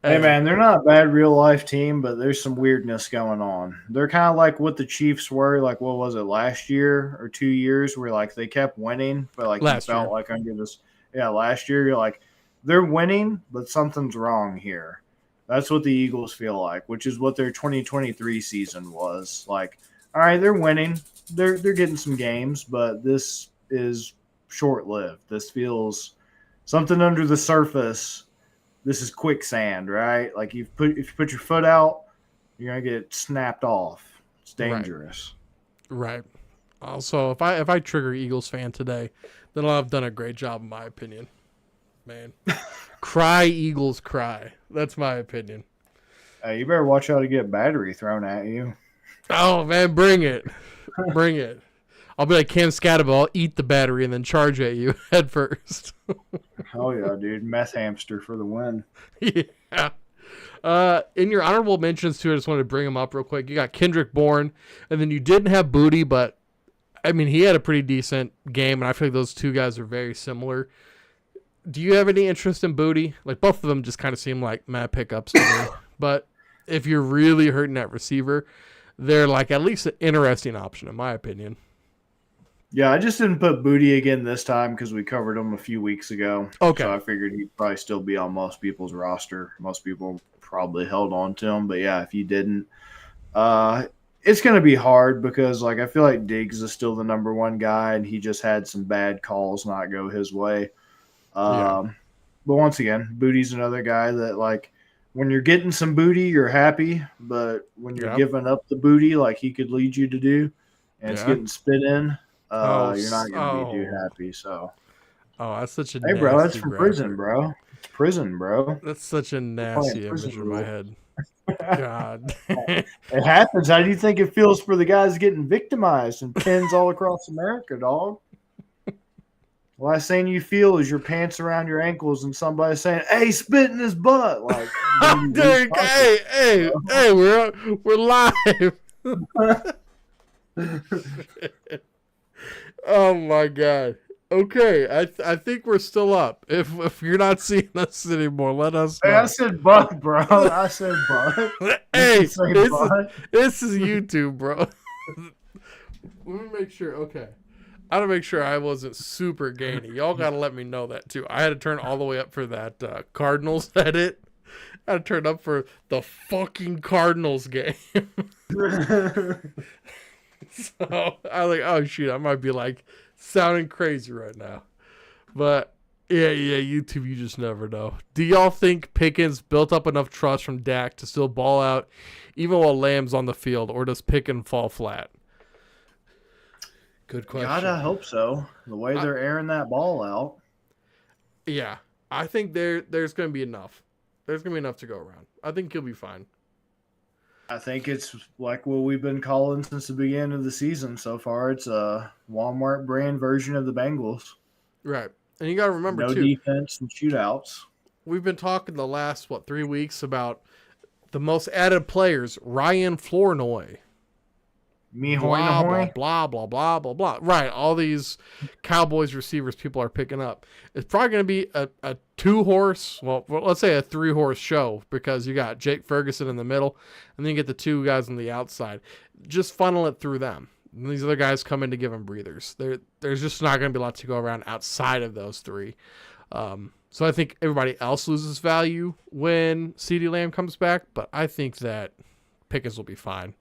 Hey, man, they're not a bad real-life team, but there's some weirdness going on. They're kind of like what the Chiefs were, like, what was it, last year or 2 years, where, like, they kept winning, but, like, you felt like under this – yeah, last year, you're like, they're winning, but something's wrong here. That's what the Eagles feel like, which is what their 2023 season was. Like, all right, they're winning. They're getting some games, but this is short-lived. This feels something under the surface. This is quicksand, right? Like if you put your foot out, you're gonna get snapped off. It's dangerous. Right. Also, if I trigger Eagles fan today, then I'll have done a great job, in my opinion. Man, cry Eagles, cry. That's my opinion. You better watch out to get battery thrown at you. Oh man, bring it, bring it. I'll be like Cam Scatterbo. I'll eat the battery and then charge at you head first. Oh yeah, dude, meth hamster for the win. Yeah. In your honorable mentions too, I just wanted to bring them up real quick. You got Kendrick Bourne, and then you didn't have Booty, but I mean he had a pretty decent game, and I feel like those two guys are very similar. Do you have any interest in Booty? Like both of them just kind of seem like mad pickups to me. But if you're really hurting at receiver, they're like at least an interesting option in my opinion. Yeah, I just didn't put Booty again this time because we covered him a few weeks ago. Okay. So I figured he'd probably still be on most people's roster. Most people probably held on to him. But yeah, if you didn't, it's going to be hard because like I feel like Diggs is still the number 1 guy and he just had some bad calls not go his way. But once again, Booty's another guy that like when you're getting some booty, you're happy. But when you're giving up the booty like he could lead you to do and it's getting spit in, you're not going to be too happy. So, that's such a bro, that's from prison, bro. It's prison, bro. That's such a nasty image in my head. God, it happens. How do you think it feels for the guys getting victimized and pins all across America, dog? The last thing you feel is your pants around your ankles and somebody saying, "Hey, spit in his butt!" Like, Derek, hey, we're live. Oh my God. Okay, I think we're still up. If you're not seeing us anymore, let us know. Hey, I said butt, bro. I said butt. Hey, this is YouTube, bro. Let me make sure. Okay. I had to make sure I wasn't super gainy. Y'all got to let me know that, too. I had to turn all the way up for that Cardinals edit. I had to turn up for the fucking Cardinals game. So I was like, oh, shoot, I might be, like, sounding crazy right now. But, yeah, YouTube, you just never know. Do y'all think Pickens built up enough trust from Dak to still ball out even while Lamb's on the field, or does Pickens fall flat? Good question. God, I hope so. The way they're airing that ball out. Yeah, I think there's going to be enough. There's going to be enough to go around. I think he'll be fine. I think it's like what we've been calling since the beginning of the season so far. It's a Walmart brand version of the Bengals. Right. And you got to remember, No too, defense and shootouts. we've been talking the last, 3 weeks about the most added players, Ryan Flournoy. Me hoy Blah, blah, hoy. blah, blah, blah, blah, blah. Right. All these Cowboys receivers people are picking up. It's probably going to be a 2-horse, well, let's say a 3-horse show because you got Jake Ferguson in the middle and then you get the 2 guys on the outside. Just funnel it through them. And these other guys come in to give them breathers. There's just not going to be a lot to go around outside of those 3. So I think everybody else loses value when CeeDee Lamb comes back, but I think that Pickens will be fine.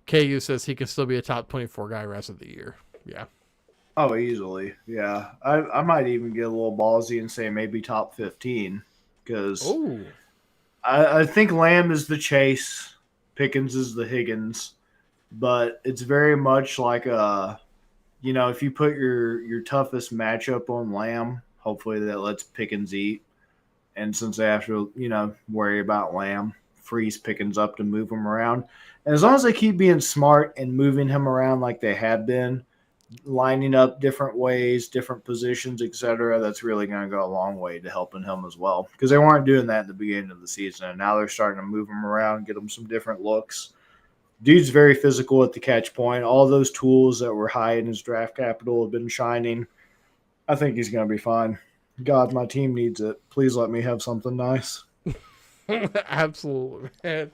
KU says he can still be a top 24 guy rest of the year. Yeah. Oh, easily. Yeah. I might even get a little ballsy and say maybe top 15 because I think Lamb is the Chase, Pickens is the Higgins, but it's very much like if you put your toughest matchup on Lamb, hopefully that lets Pickens eat. And since they have to, worry about Lamb, freeze Pickens up to move him around. And as long as they keep being smart and moving him around like they have been, lining up different ways, different positions, etc., that's really going to go a long way to helping him as well. Because they weren't doing that at the beginning of the season, and now they're starting to move him around, get him some different looks. Dude's very physical at the catch point. All those tools that were high in his draft capital have been shining. I think he's going to be fine. God, my team needs it. Please let me have something nice. Absolutely, man.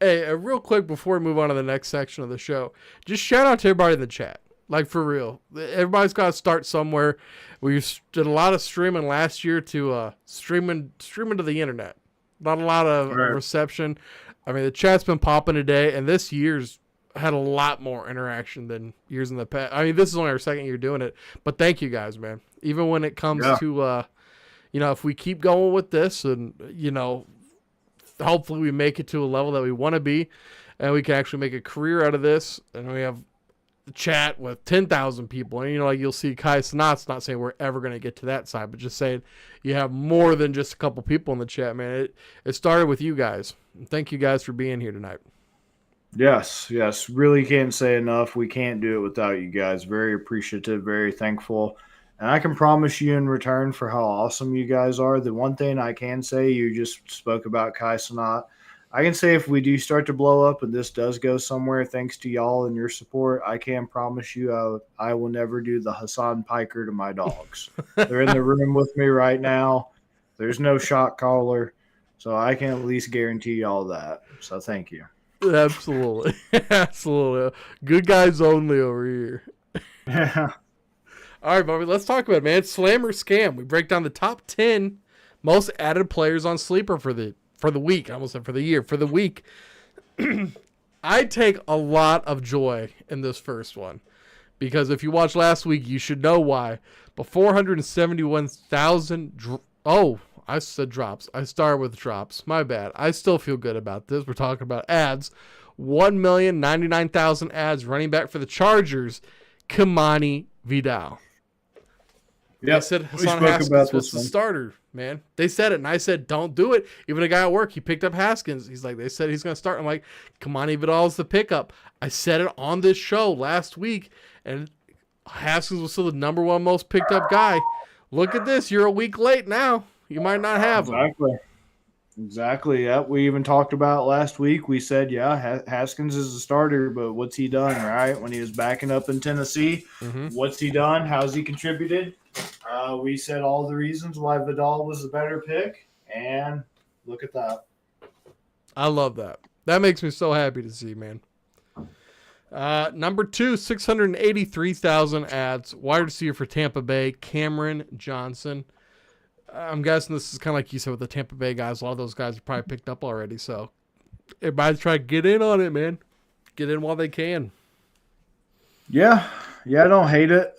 Hey, real quick before we move on to the next section of the show, just shout out to everybody in the chat. Like, for real. Everybody's got to start somewhere. We did a lot of streaming last year to streaming to the internet. Not a lot of reception. I mean, the chat's been popping today, and this year's had a lot more interaction than years in the past. I mean, this is only our second year doing it, but thank you guys, man. Even when it comes to, if we keep going with this and, hopefully we make it to a level that we want to be and we can actually make a career out of this and we have a chat with 10,000 people. And, like you'll see Kai Sanat's not saying we're ever going to get to that side, but just saying you have more than just a couple people in the chat, man. It started with you guys. Thank you guys for being here tonight. Yes. Really can't say enough. We can't do it without you guys. Very appreciative, very thankful. And I can promise you in return for how awesome you guys are, the one thing I can say, you just spoke about Kai Sanat. I can say if we do start to blow up and this does go somewhere, thanks to y'all and your support, I can promise you I will never do the Hassan Piker to my dogs. They're in the room with me right now. There's no shot caller, so I can at least guarantee y'all that. So thank you. Absolutely. Absolutely. Good guys only over here. Yeah. All right, Bobby, let's talk about it, man. Slam or scam. We break down the top 10 most added players on Sleeper for the week. I almost said for the year. For the week. I take a lot of joy in this first one because if you watched last week, you should know why. But 471,000 I said drops. I started with drops. My bad. I still feel good about this. We're talking about ads. 1,099,000 ads running back for the Chargers. Kimani Vidal. Yeah, they said Hassan Haskins was the starter, man. They said it, and I said, don't do it. Even a guy at work, he picked up Haskins. He's like, they said he's going to start. I'm like, Kimani Vidal's the pickup. I said it on this show last week, and Haskins was still the number 1 most picked up guy. Look at this. You're a week late now. You might not have him. Exactly. Yeah, we even talked about last week. We said, Haskins is the starter, but what's he done, right? When he was backing up in Tennessee, What's he done? How's he contributed? We said all the reasons why Vidal was the better pick, and look at that. I love that. That makes me so happy to see, man. Number 2, 683,000 ads. Wide receiver for Tampa Bay, Cameron Johnson. I'm guessing this is kind of like you said with the Tampa Bay guys. A lot of those guys are probably picked up already. So everybody's trying to get in on it, man. Get in while they can. Yeah, I don't hate it.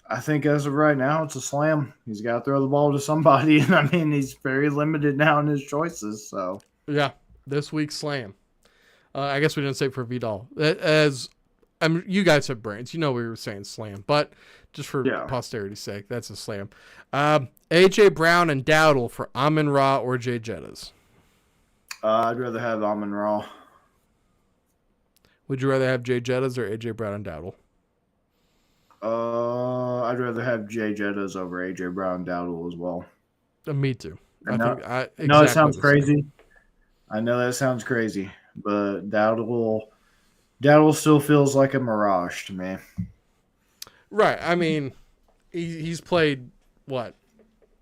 I think as of right now, it's a slam. He's got to throw the ball to somebody. And, I mean, he's very limited now in his choices. So yeah, this week's slam. I guess we didn't say it for Vidal. You guys have brains. You know we were saying slam. But just for posterity's sake, that's a slam. A.J. Brown and Dowdle for Amon-Ra or Jay Jettas. I'd rather have Amon-Ra. Would you rather have Jay Jettas or AJ Brown and Dowdle? I'd rather have Jay Jettas over AJ Brown Dowdle as well. Me too. I know, Exactly it sounds the crazy. same. I know that sounds crazy, but Dowdle still feels like a mirage to me. Right. I mean, he's played what?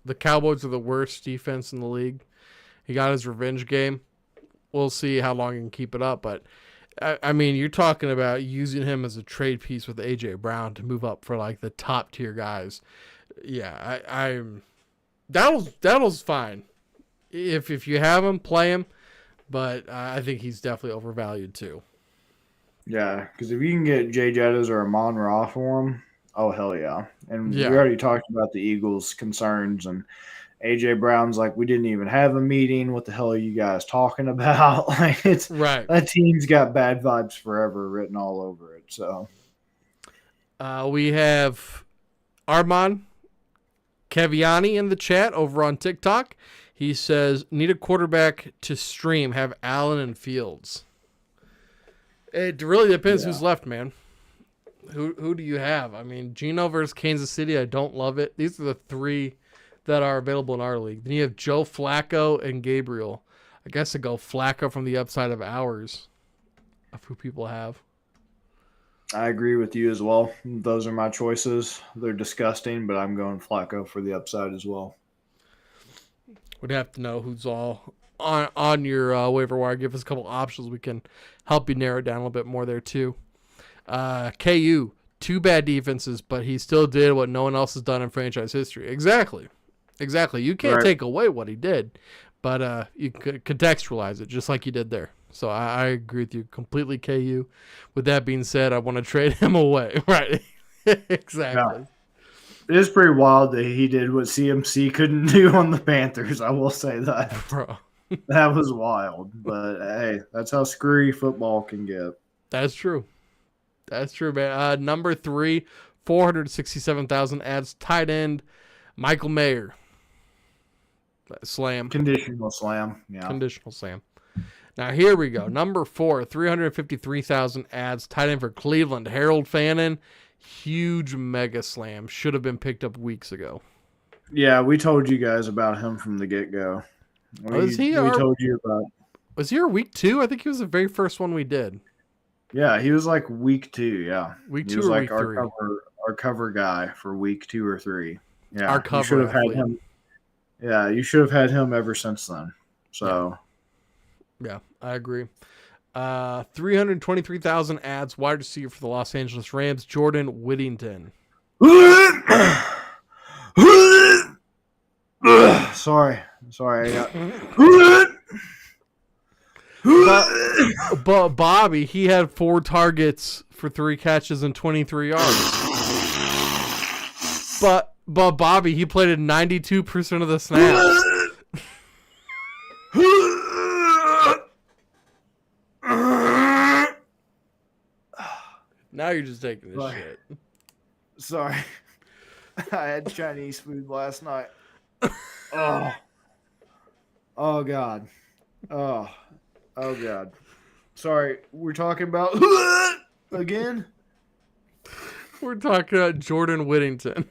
The Cowboys are the worst defense in the league. He got his revenge game. We'll see how long he can keep it up, but I mean, you're talking about using him as a trade piece with AJ Brown to move up for like the top tier guys. Yeah, I'm Dowdle's fine. If you have him, play him, but I think he's definitely overvalued too. Yeah, because if you can get Jay Jettas or Amon Ra for him, oh hell yeah! And Yeah. we already talked about the Eagles' concerns, and AJ Brown's like, we didn't even have a meeting. What the hell are you guys talking about? Like, it's Right. that team's got bad vibes forever written all over it. So we have Armand Caviani in the chat over on TikTok. He says, need a quarterback to stream, have Allen and Fields. It really depends who's left, man. Who do you have? I mean, Geno versus Kansas City, I don't love it. These are the three that are available in our league. Then you have Joe Flacco and Gabriel. I guess I go Flacco from the upside of ours of who people have. I agree with you as well. Those are my choices. They're disgusting, but I'm going Flacco for the upside as well. We'd have to know who's all on your waiver wire. Give us a couple options. We can help you narrow it down a little bit more there too. KU, two bad defenses, but he still did what no one else has done in franchise history. Exactly. You can't take away what he did, but you could contextualize it just like you did there. So I agree with you completely, KU. With that being said, I want to trade him away. Right. Exactly. Yeah. It is pretty wild that he did what CMC couldn't do on the Panthers. I will say that. Bro. That was wild. But, hey, that's how screwy football can get. That's true. That's true, man. Number 3, 467,000 adds tight end Michael Mayer. Slam. Conditional slam. Yeah. Conditional slam. Now, here we go. Number 4, 353,000 adds tight end for Cleveland. Harold Fannin. Huge mega slam. Should have been picked up weeks ago. Yeah, we told you guys about him from the get-go. We told you about. Was he our week 2? I think he was the very first one we did. Yeah, he was like week 2. Yeah, week 2 he was or like week our 3. Our cover guy for week 2 or 3. Yeah, our cover. You should have had him. Yeah, you should have had him ever since then. So. Yeah, I agree. 323,000 adds wide receiver for the Los Angeles Rams, Jordan Whittington. Sorry. But Bobby, he had 4 targets for 3 catches and 23 yards. But Bobby, he played at 92% of the snaps. Now you're just taking this shit. Sorry. I had Chinese food last night. Oh God. Oh God. Sorry, we're talking about again? We're talking about Jordan Whittington.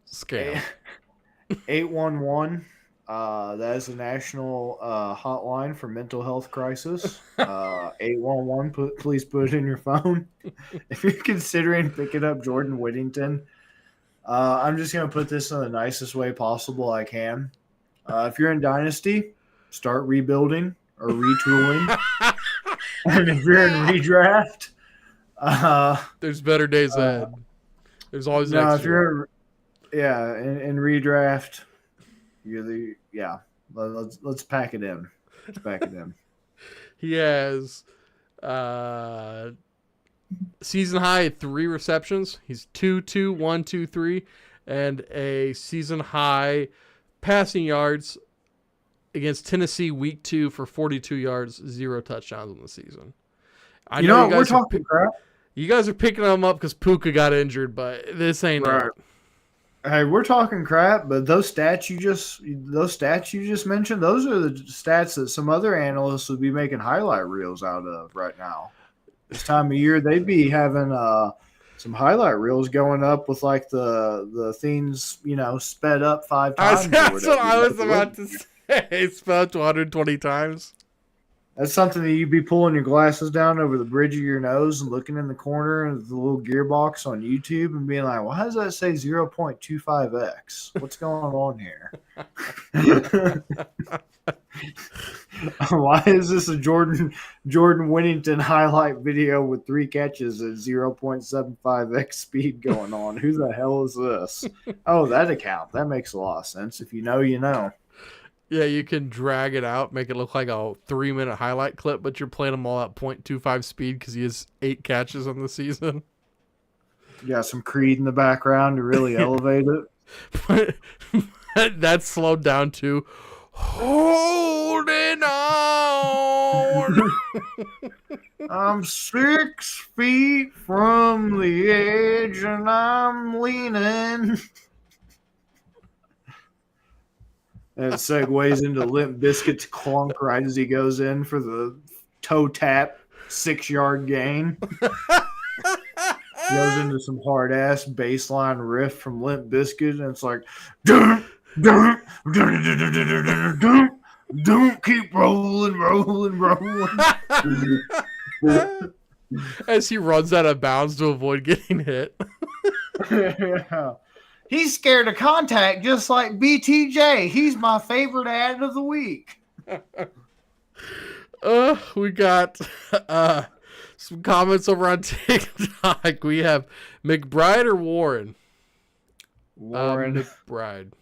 Scam. 811. That is a national hotline for mental health crisis. 811. Please put it in your phone. If you're considering picking up Jordan Whittington, I'm just going to put this in the nicest way possible I can. If you're in Dynasty, start rebuilding or retooling. And if you're in redraft, there's better days ahead. There's always next year. In redraft, let's pack it in. Let's pack it in. He has season high 3 receptions. He's 2-2, 1-2-3, and a season high passing yards against Tennessee week 2 for 42 yards, 0 touchdowns in the season. I know we're talking crap. You guys are picking him up because Puka got injured, but this ain't it. Hey, we're talking crap, but those stats you just mentioned, those are the stats that some other analysts would be making highlight reels out of right now. This time of year, they'd be having some highlight reels going up with like the things sped up 5 times or That's whatever. what I was about to say. It's about 220 times. That's something that you'd be pulling your glasses down over the bridge of your nose and looking in the corner of the little gearbox on YouTube and being like, "Why does that say 0.25x? What's going on here? Why is this a Jordan Winnington highlight video with 3 catches at 0.75x speed going on? Who the hell is this? Oh, that account. That makes a lot of sense. If you know, you know." Yeah, you can drag it out, make it look like a 3-minute highlight clip, but you're playing them all at 0.25 speed because he has 8 catches on the season. You got some Creed in the background to really elevate it. But that's slowed down to holding on. I'm 6 feet from the edge and I'm leaning. And it segues into Limp Bizkit's clunk right as he goes in for the toe tap 6-yard gain. Goes into some hard ass baseline riff from Limp Bizkit, and it's like, don't keep rolling. As he runs out of bounds to avoid getting hit. Yeah. He's scared of contact just like BTJ. He's my favorite ad of the week. We got some comments over on TikTok. We have McBride or Warren? Warren. McBride.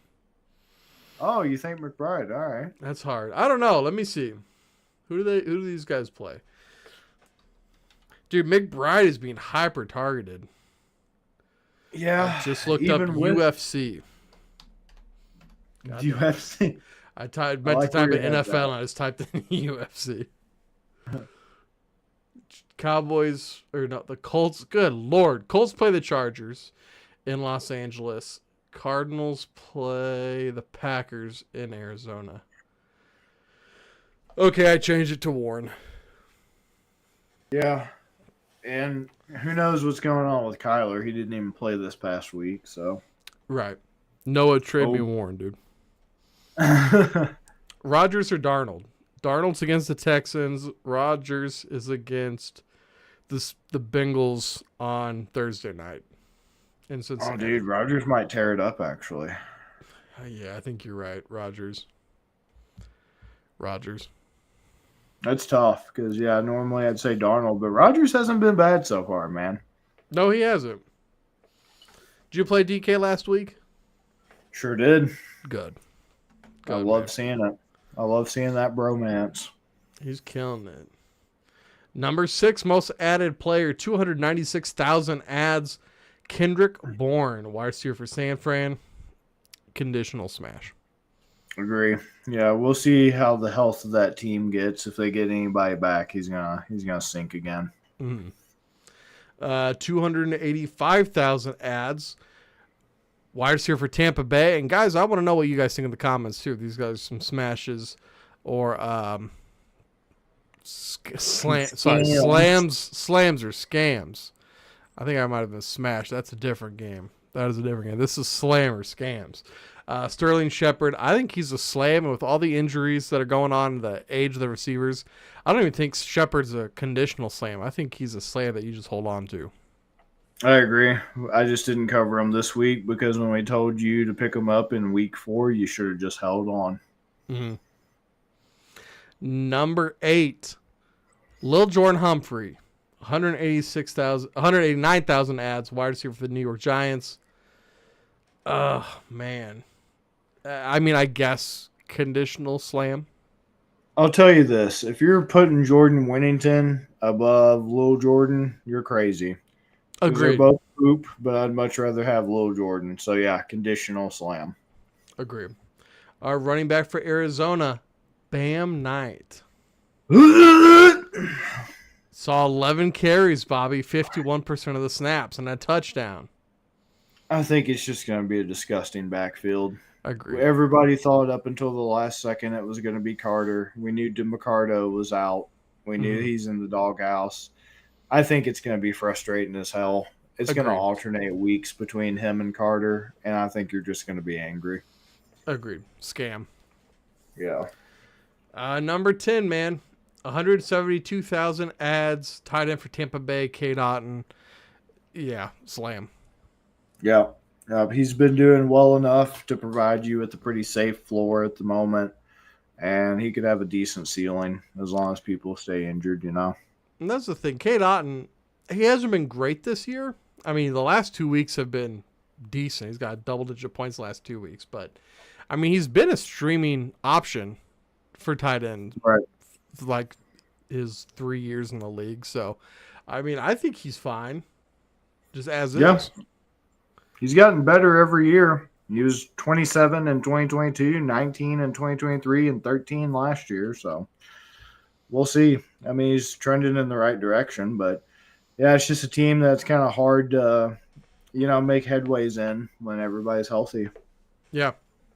Oh, you think McBride? All right. That's hard. I don't know. Let me see. Who do these guys play? Dude, McBride is being hyper targeted. Yeah. I just looked up UFC. UFC. I meant to type in NFL and I just typed in UFC. Cowboys, or no, the Colts. Good Lord. Colts play the Chargers in Los Angeles. Cardinals play the Packers in Arizona. Okay, I changed it to Warren. Yeah. And who knows what's going on with Kyler. He didn't even play this past week, so. Right. Noah, trade me Warren, dude. Rodgers or Darnold? Darnold's against the Texans. Rodgers is against the Bengals on Thursday night in Cincinnati. Oh, dude, Rodgers might tear it up, actually. Yeah, I think you're right. Rodgers. That's tough because, yeah, normally I'd say Darnold, but Rodgers hasn't been bad so far, man. No, he hasn't. Did you play DK last week? Sure did. Good. I love seeing it. I love seeing that bromance. He's killing it. Number 6 most added player, 296,000 ads. Kendrick Bourne, wide receiver for San Fran. Conditional smash. Agree. Yeah, we'll see how the health of that team gets. If they get anybody back, he's gonna sink again. 285,000 ads. Wide receiver for Tampa Bay. And guys, I want to know what you guys think in the comments too. These guys some smashes or slams or scams. I think I might have been smashed. That's a different game. That is a different game. This is slam or scams. Sterling Shepard, I think he's a slam, and with all the injuries that are going on, the age of the receivers, I don't even think Shepard's a conditional slam. I think he's a slam that you just hold on to. I agree. I just didn't cover him this week because when we told you to pick him up in week 4, you should have just held on. Mm-hmm. Number 8, Lil Jordan Humphrey, 189,000 ads, wide receiver for the New York Giants. Oh, man. I mean, I guess conditional slam. I'll tell you this. If you're putting Jordan Winnington above Lil Jordan, you're crazy. Agreed. They're both poop, but I'd much rather have Lil Jordan. So, yeah, conditional slam. Agreed. Our running back for Arizona, Bam Knight. Saw 11 carries, Bobby, 51% of the snaps, and a touchdown. I think it's just going to be a disgusting backfield. Agreed. Everybody thought up until the last second it was going to be Carter. We knew DeMarcado was out. We knew he's in the doghouse. I think it's going to be frustrating as hell. It's going to Agreed. alternate weeks between him and Carter, and I think you're just going to be angry. Agreed. Scam. Yeah. Number 10, man. 172,000 ads. Tight end for Tampa Bay, K. Otten. Yeah, slam. Yeah. He's been doing well enough to provide you with a pretty safe floor at the moment, and he could have a decent ceiling as long as people stay injured, you know. And that's the thing. K. Otten, he hasn't been great this year. I mean, the last 2 weeks have been decent. He's got double-digit points the last 2 weeks. But, I mean, he's been a streaming option for tight end. Right. Like his 3 years in the league. So, I mean, I think he's fine. Just as is. He's gotten better every year. He was 27 in 2022, 19 in 2023, and 13 last year. So we'll see. I mean, he's trending in the right direction. But, yeah, it's just a team that's kind of hard to, make headways in when everybody's healthy. Yeah.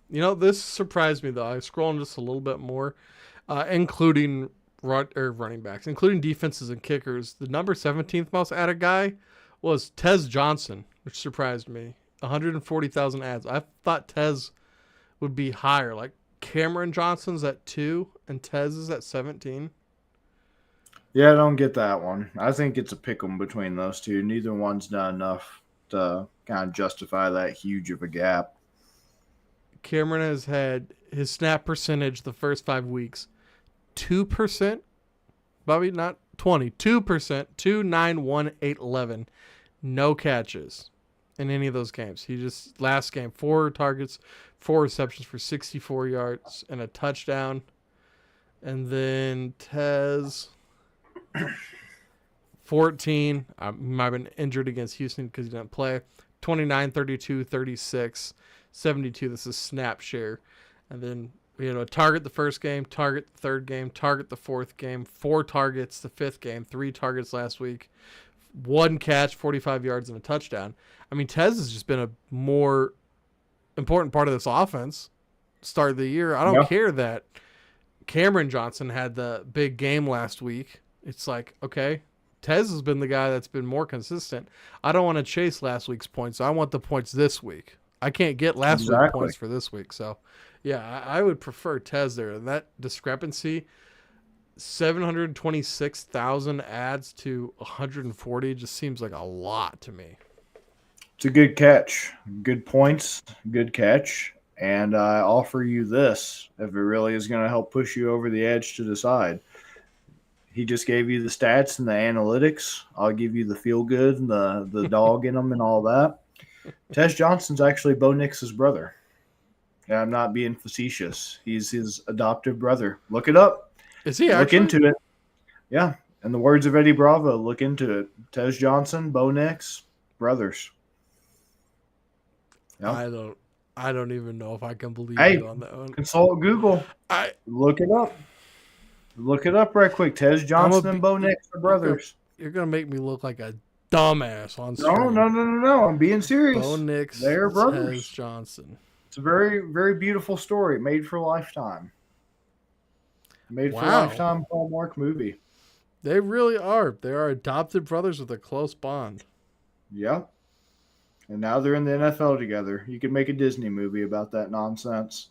This surprised me, though. I was scrolling just a little bit more, including running backs, including defenses and kickers. The number 17th most added guy was Tez Johnson, which surprised me. 140,000 ads. I thought Tez would be higher. Like Cameron Johnson's at 2 and Tez is at 17. Yeah, I don't get that one. I think it's a pick 'em between those two. Neither one's done enough to kind of justify that huge of a gap. Cameron has had his snap percentage the first 5 weeks 2%. Bobby, not 20. 2%. 2, 9, 1, 8, 11. No catches in any of those games. He just, last game, 4 targets, 4 receptions for 64 yards and a touchdown. And then Tez, 14. Might have been injured against Houston because he didn't play. 29, 32, 36, 72. This is snap share. And then a target the first game, target the third game, target the fourth game, 4 targets the fifth game, 3 targets last week, 1 catch, 45 yards, and a touchdown. I mean, Tez has just been a more important part of this offense start of the year. I don't care that Cameron Johnson had the big game last week. It's like, okay, Tez has been the guy that's been more consistent. I don't want to chase last week's points. I want the points this week. I can't get last week's points for this week. So, yeah, I would prefer Tez there. And that discrepancy, 726,000 ads to 140 just seems like a lot to me. It's a good catch. Good points, good catch. And I offer you this, if it really is going to help push you over the edge to decide. He just gave you the stats and the analytics. I'll give you the feel good and the dog in them and all that. Tez Johnson's actually Bo Nix's brother. Yeah, I'm not being facetious. He's his adoptive brother. Look it up. Is he actually? Look into it. Yeah. In the words of Eddie Bravo, look into it. Tez Johnson, Bo Nix, brothers. Yep. I don't even know if I can believe you on that one. Consult Google. Look it up. Look it up right quick. Tez Johnson and Bo Nix are brothers. You're gonna make me look like a dumbass on screen. No. I'm being serious. Bo Nix, they're brothers. Tez Johnson. It's a very, very beautiful story, made for Lifetime. Made for Lifetime Hallmark movie. They really are. They are adopted brothers with a close bond. Yeah. And now they're in the NFL together. You could make a Disney movie about that nonsense.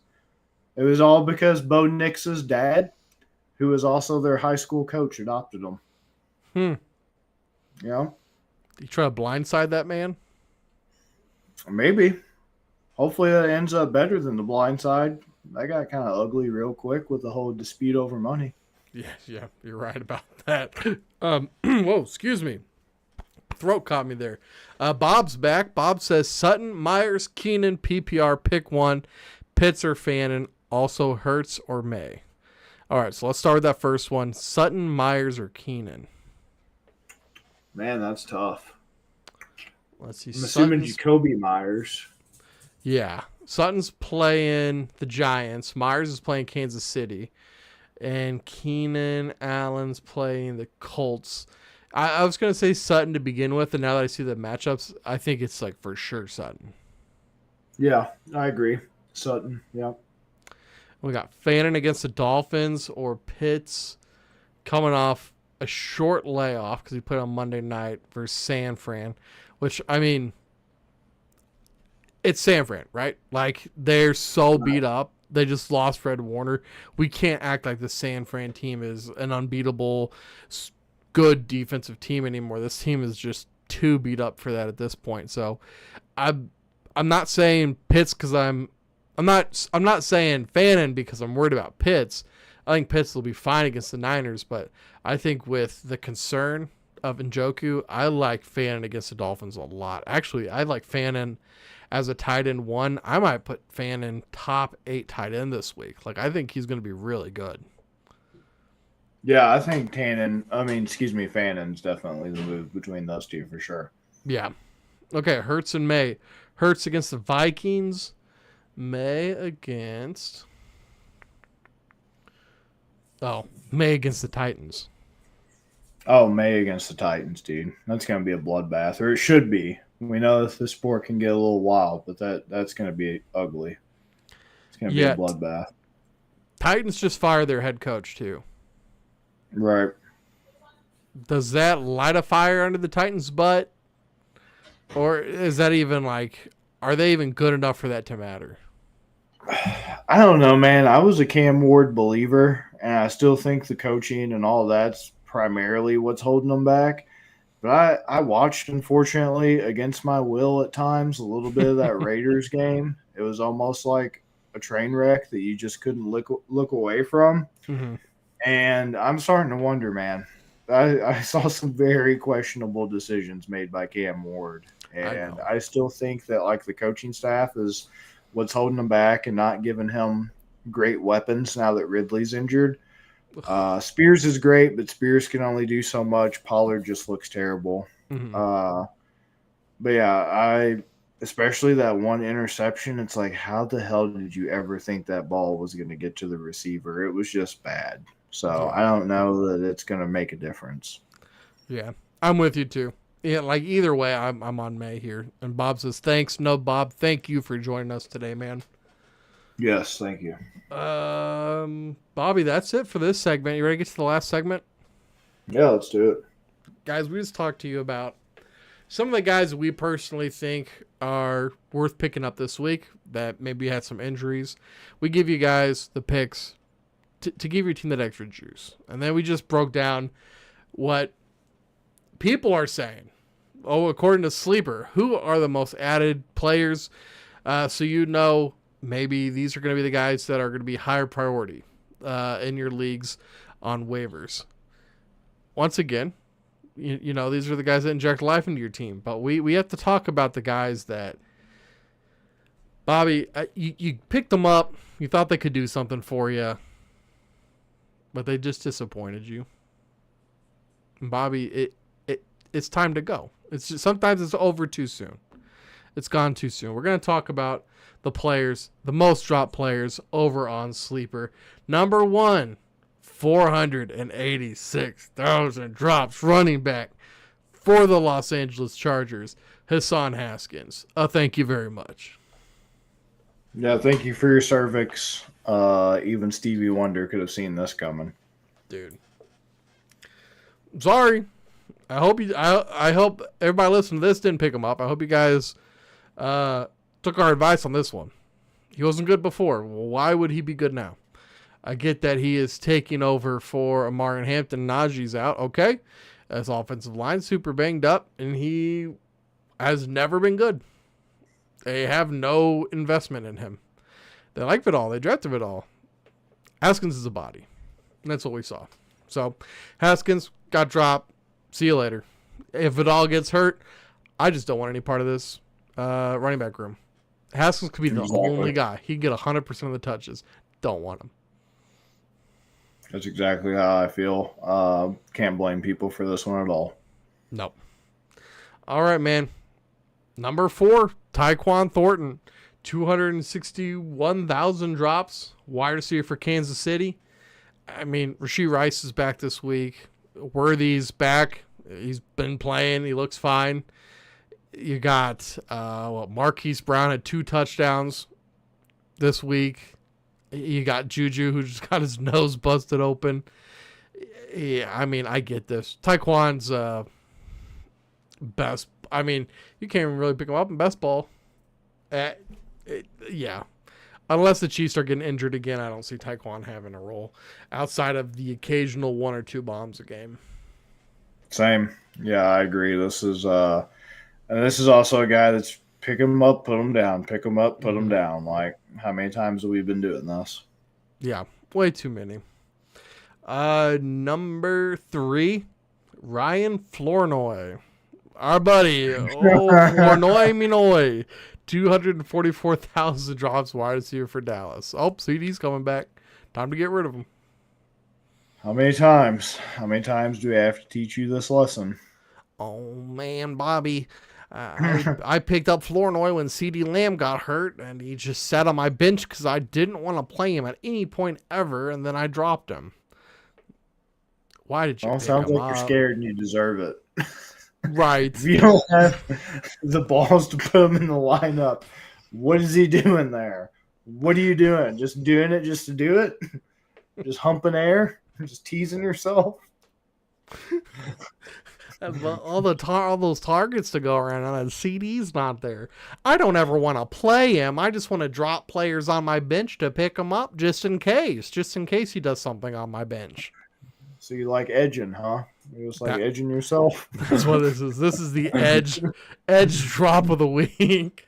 It was all because Bo Nix's dad, who was also their high school coach, adopted them. Yeah. You try to blindside that man? Maybe. Hopefully that ends up better than the blindside. That got kind of ugly real quick with the whole dispute over money. Yeah, you're right about that. Whoa, excuse me. Throat caught me there. Bob's back. Bob says Sutton, Myers, Keenan, PPR, pick one. Pitts or Fannin, also Hurts or May. All right, so let's start with that first one. Sutton, Myers, or Keenan? Man, that's tough. Let's see. I'm assuming Jacoby Myers. Yeah. Sutton's playing the Giants. Myers is playing Kansas City. And Keenan Allen's playing the Colts. I was going to say Sutton to begin with, and now that I see the matchups, I think it's like for sure Sutton. Yeah, I agree. Sutton, yeah. We got Fannin against the Dolphins or Pitts coming off a short layoff because he played on Monday night versus San Fran, which, I mean, it's San Fran, right? Like, they're so beat up. They just lost Fred Warner. We can't act like the San Fran team is an unbeatable, good defensive team anymore. This team is just too beat up for that at this point. So, I'm not saying Pitts because I'm not saying Fannin because I'm worried about Pitts. I think Pitts will be fine against the Niners, but I think with the concern of Njoku, I like Fannin against the Dolphins a lot. Actually, I like Fannin as a tight end 1. I might put Fannin top 8 tight end this week. Like, I think he's going to be really good. Yeah, I think Fannin's definitely the move between those two for sure. Yeah. Okay, Hurts and May. Hurts against the Vikings. May against the Titans. Oh, May against the Titans, dude. That's going to be a bloodbath, or it should be. We know that the sport can get a little wild, but that's going to be ugly. It's going to be a bloodbath. Titans just fired their head coach, too. Right. Does that light a fire under the Titans' butt? Or is that even like, are they even good enough for that to matter? I don't know, man. I was a Cam Ward believer, and I still think the coaching and all that's primarily what's holding them back. But I watched, unfortunately, against my will at times, a little bit of that Raiders game. It was almost like a train wreck that you just couldn't look away from. Mm-hmm. And I'm starting to wonder, man. I saw some very questionable decisions made by Cam Ward. And I still think that, like, the coaching staff is what's holding him back and not giving him great weapons now that Ridley's injured. Spears is great, but Spears can only do so much. Pollard just looks terrible. Mm-hmm. But yeah, especially that one interception, it's like, how the hell did you ever think that ball was going to get to the receiver? It was just bad. So I don't know that it's going to make a difference. Yeah, I'm with you too. Yeah, like either way, I'm on May here. And Bob says, thanks. No, Bob, thank you for joining us today, man. Yes, thank you. Bobby, that's it for this segment. You ready to get to the last segment? Yeah, let's do it. Guys, we just talked to you about some of the guys we personally think are worth picking up this week that maybe had some injuries. We give you guys the picks to give your team that extra juice. And then we just broke down what people are saying. Oh, according to Sleeper, who are the most added players? So you know maybe these are going to be the guys that are going to be higher priority in your leagues on waivers. Once again, you know, these are the guys that inject life into your team. But we have to talk about the guys that, Bobby, you picked them up. You thought they could do something for you, but they just disappointed you. And Bobby, it's time to go. It's just, sometimes it's over too soon. It's gone too soon. We're going to talk about the players, the most dropped players over on Sleeper. Number 1, 486,000 drops running back for the Los Angeles Chargers, Hassan Haskins. Thank you very much. Yeah, thank you for your cervix. Even Stevie Wonder could have seen this coming. Dude. Sorry. I hope everybody listening to this didn't pick him up. I hope you guys took our advice on this one. He wasn't good before. Well, why would he be good now? I get that he is taking over for Amari and Hampton. Najee's out. Okay. As offensive line, super banged up, and he has never been good. They have no investment in him. They like Vidal. They drafted Vidal. Haskins is a body. And that's what we saw. So, Haskins got dropped. See you later. If Vidal gets hurt, I just don't want any part of this running back room. Haskins could be the only guy. He'd get 100% of the touches. Don't want him. That's exactly how I feel. Can't blame people for this one at all. Nope. All right, man. Number 4, Tyquan Thornton. 261,000 drops. Wide receiver for Kansas City. I mean, Rashee Rice is back this week. Worthy's back. He's been playing. He looks fine. You got Marquise Brown had 2 touchdowns this week. You got Juju, who just got his nose busted open. Yeah, I mean, I get this. Tyquan's best. I mean, you can't even really pick him up in best ball. Yeah. Unless the Chiefs are getting injured again, I don't see Tyquan having a role outside of the occasional 1 or 2 bombs a game. Same. Yeah, I agree. This is also a guy that's pick him up, put him down, pick him up, put him down. Like, how many times have we been doing this? Yeah, way too many. Number 3, Ryan Flournoy. Our buddy. Flournoy Minoy. 244,000 drops wide receiver for Dallas. Oh, CD's coming back. Time to get rid of him. How many times? How many times do we have to teach you this lesson? Oh, man, Bobby. I picked up Flournoy when CD Lamb got hurt, and he just sat on my bench because I didn't want to play him at any point ever, and then I dropped him. Why did you pick sounds him like up? You're scared and you deserve it. Right. If you don't have the balls to put him in the lineup, what is he doing there? What are you doing? Just doing it just to do it? Just humping air? Just teasing yourself? all those targets to go around, and CD's not there. I don't ever want to play him. I just want to drop players on my bench to pick him up just in case he does something on my bench. So you like edging, huh? You just like edging yourself? That's what this is. This is the edge drop of the week.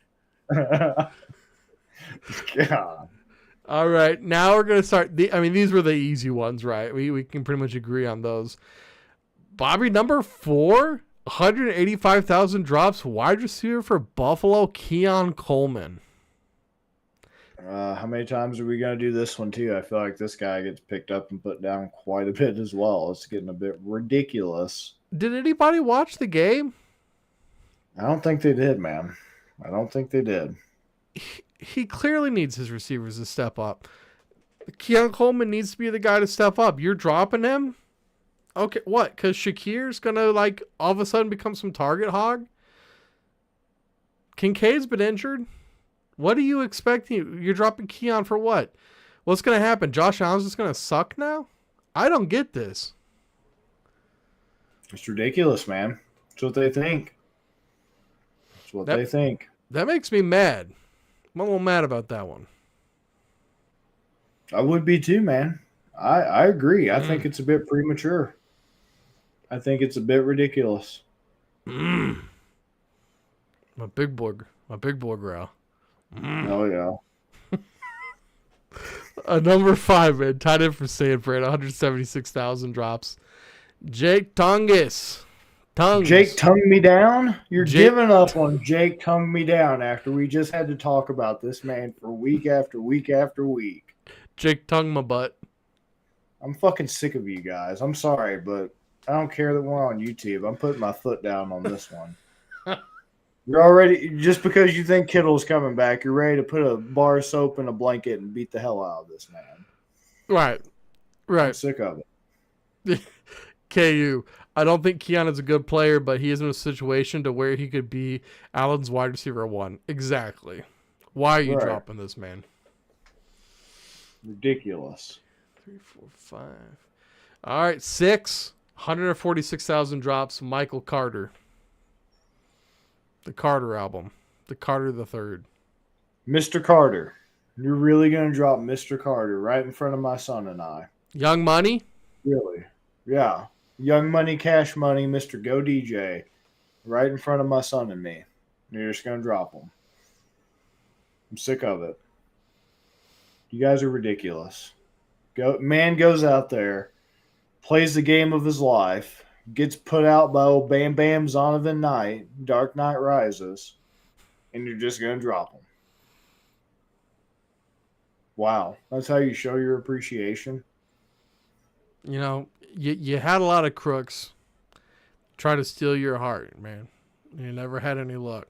God. All right, now we're going to start. These were the easy ones, right? We can pretty much agree on those. Bobby, number 4, 185,000 drops, wide receiver for Buffalo, Keon Coleman. How many times are we going to do this one, too? I feel like this guy gets picked up and put down quite a bit as well. It's getting a bit ridiculous. Did anybody watch the game? I don't think they did, man. I don't think they did. He clearly needs his receivers to step up. Keon Coleman needs to be the guy to step up. You're dropping him? Okay, what? Because Shakir's going to, all of a sudden become some target hog? Kincaid's been injured? What are you expecting? You're dropping Keon for what? What's going to happen? Josh Allen's just going to suck now? I don't get this. It's ridiculous, man. It's what they think. It's what they think. That makes me mad. I'm a little mad about that one. I would be too, man. I agree. I think it's a bit premature. I think it's a bit ridiculous. My big boy growl. Oh, yeah. Number 5, man. Tight end for Sanford, 176,000 drops. Jake Tongus. Jake tongued me down? You're giving up on Jake tongued me down after we just had to talk about this man for week after week after week. Jake tongued my butt. I'm fucking sick of you guys. I'm sorry, but I don't care that we're on YouTube. I'm putting my foot down on this one. You're already, just because you think Kittle's coming back, you're ready to put a bar of soap in a blanket and beat the hell out of this man. Right. I'm sick of it. KU. I don't think Keon is a good player, but he is in a situation to where he could be Allen's wide receiver 1. Exactly. Why are you dropping this man? Ridiculous. 3, 4, 5. All right, 6. 146,000 drops. Michael Carter. The Carter album. The Carter the Third. Mr. Carter. You're really going to drop Mr. Carter right in front of my son and I. Young Money? Really? Yeah. Young Money, Cash Money, Mr. Go DJ. Right in front of my son and me. You're just going to drop him. I'm sick of it. You guys are ridiculous. Man goes out there, plays the game of his life, gets put out by old Bam Bam Zonovan Knight, Dark Knight Rises, and you're just going to drop him. Wow. That's how you show your appreciation? You know, you had a lot of crooks try to steal your heart, man. You never had any luck.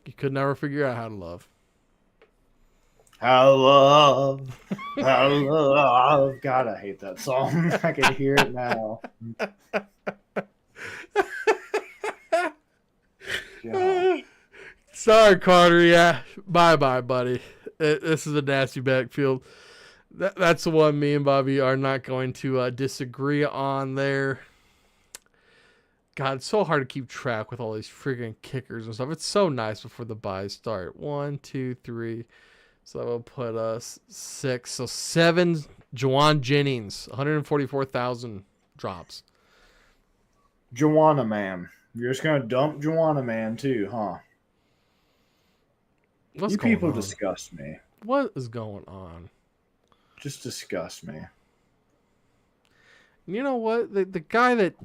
You could never figure out how to love. How love. God, I hate that song. I can hear it now. God. Sorry, Carter. Yeah, bye, buddy. This is a nasty backfield. That's the one me and Bobby are not going to disagree on there. God, it's so hard to keep track with all these freaking kickers and stuff. It's so nice before the buys start. 1, 2, 3. So that will put us 6. So 7. Juwan Jennings, 144,000 drops. Joanna Man. You're just gonna dump Joanna Man too, huh? What's you going people on? disgust me. What is going on? Just disgust me. You know what? The guy that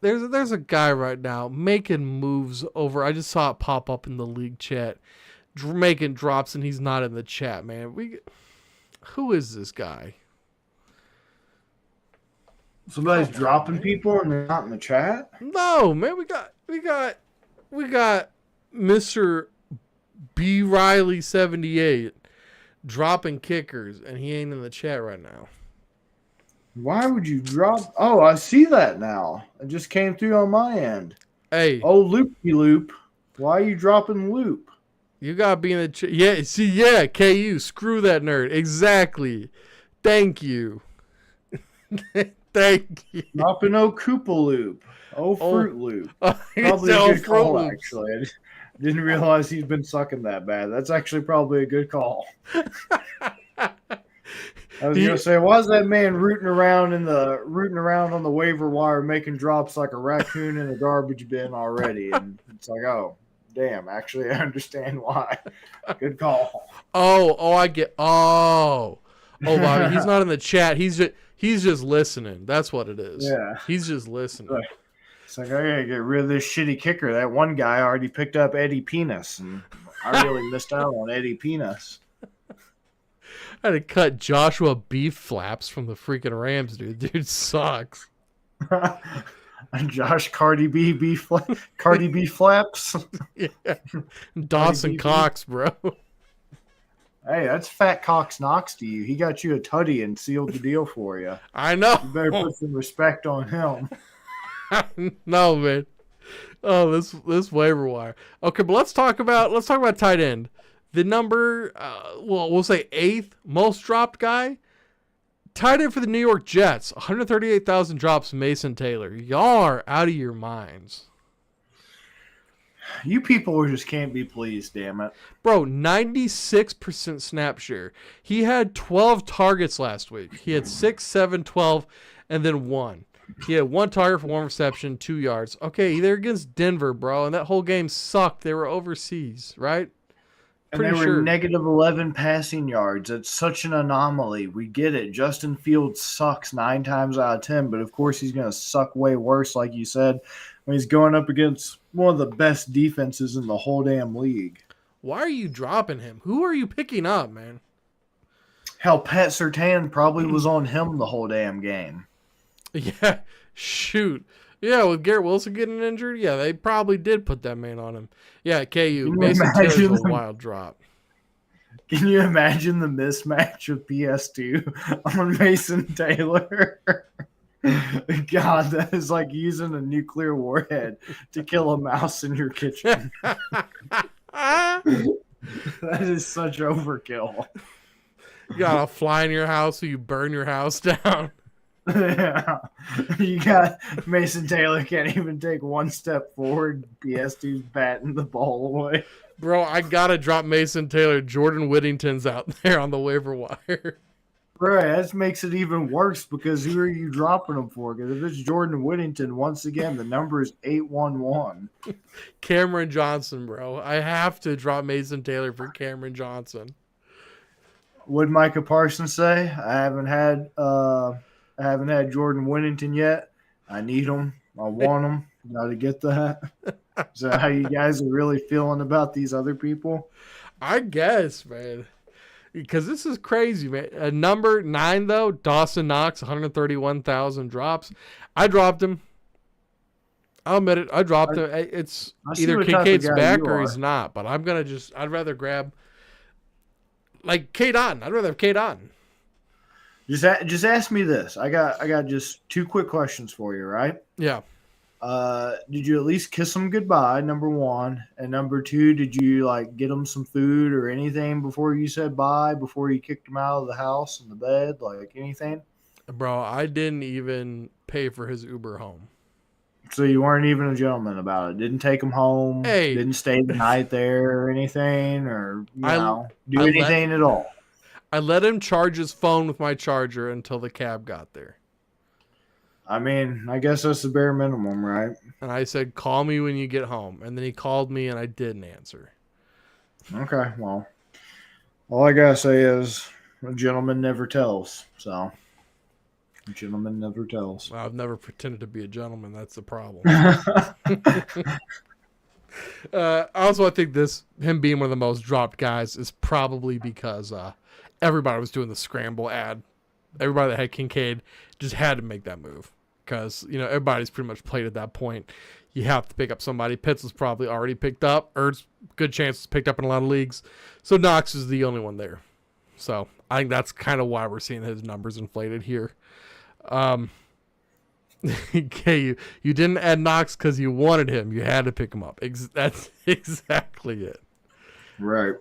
there's a guy right now making moves over. I just saw it pop up in the league chat, making drops, and he's not in the chat, man. Who is this guy? Somebody's dropping people and they're not in the chat? No, man. We got Mr. B Riley 78 dropping kickers, and he ain't in the chat right now. Why would you drop? Oh, I see that now. It just came through on my end. Hey. Oh, loopy loop. Why are you dropping loop? You gotta be in the chat. Yeah, see, yeah, KU. Screw that nerd. Exactly. Thank you. Thank you. Dropping oh Koopa loop. Oh, Fruit Loop. Probably a good call, actually. I didn't realize he's been sucking that bad. That's actually probably a good call. I was gonna say, why is that man rooting around on the waiver wire, making drops like a raccoon in a garbage bin already? And it's like, oh, damn! Actually, I understand why. Good call. I get. Bobby, he's not in the chat. He's just listening. That's what it is. Yeah, he's just listening. It's like, I gotta get rid of this shitty kicker. That one guy already picked up Eddie Penis, and I really missed out on Eddie Penis. I had to cut Joshua Beef Flaps from the freaking Rams, dude. Dude sucks. Josh Cardi B Flaps. Yeah. Dawson Cox, bro. Hey, that's Fat Cox Knox to you. He got you a tutty and sealed the deal for you. I know. You better put some respect on him. No, man. Oh, this waiver wire. Okay, but let's talk about tight end. The number, we'll say 8th most dropped guy, tight end for the New York Jets, 138,000 drops, Mason Taylor. Y'all are out of your minds. You people just can't be pleased, damn it. Bro, 96% snap share. He had 12 targets last week. He had 6, 7, 12, and then 1. He had 1 target for 1 reception, 2 yards. Okay, they're against Denver, bro, and that whole game sucked. They were overseas, right? And they were negative 11 passing yards. It's such an anomaly. We get it. Justin Fields sucks 9 times out of 10, but of course he's going to suck way worse, like you said, when he's going up against one of the best defenses in the whole damn league. Why are you dropping him? Who are you picking up, man? Hell, Pat Surtain probably was on him the whole damn game. Yeah, shoot. Yeah, with Garrett Wilson getting injured, yeah, they probably did put that man on him. Yeah, KU. Mason Taylor's a wild drop. Can you imagine the mismatch of PS2 on Mason Taylor? God, that is like using a nuclear warhead to kill a mouse in your kitchen. That is such overkill. You got a fly in your house, so you burn your house down. Yeah, you got Mason Taylor can't even take one step forward. PS2's batting the ball away. Bro, I gotta drop Mason Taylor. Jordan Whittington's out there on the waiver wire. Right, that makes it even worse because who are you dropping him for? Because if it's Jordan Whittington, once again, the number is 811. Cameron Johnson, bro. I have to drop Mason Taylor for Cameron Johnson. What did Micah Parsons say? I haven't had Jordan Whittington yet. I need him. I want him. Got to get that. Is that how you guys are really feeling about these other people? I guess, man. Because this is crazy, man. Number 9, though, Dawson Knox, 131,000 drops. I dropped him. I'll admit it. I dropped him. It's either Kincaid's back or he's not. But I'm going to I'd rather grab, like, Cade Otton. I'd rather have Cade Otton. Just ask me this. I got just 2 quick questions for you, right? Yeah. Did you at least kiss him goodbye? Number one, and number two, did you like get him some food or anything before you said bye? Before you kicked him out of the house and the bed, like anything? Bro, I didn't even pay for his Uber home. So you weren't even a gentleman about it. Didn't take him home. Hey, Didn't stay the night there or anything, or I do I let anything at all. I let him charge his phone with my charger until the cab got there. I mean, I guess that's the bare minimum, right? And I said, "Call me when you get home." And then he called me and I didn't answer. Okay, well, all I gotta say is a gentleman never tells. So, a gentleman never tells. Well, I've never pretended to be a gentleman. That's the problem. Right. Also, I think him being one of the most dropped guys is probably because everybody was doing the scramble ad. Everybody that had Kincaid just had to make that move because everybody's pretty much played at that point. You have to pick up somebody. Pitts was probably already picked up. Ertz, good chance was picked up in a lot of leagues. So Knox is the only one there. So I think that's kind of why we're seeing his numbers inflated here. Okay, you didn't add Knox because you wanted him. You had to pick him up. That's exactly it. Right.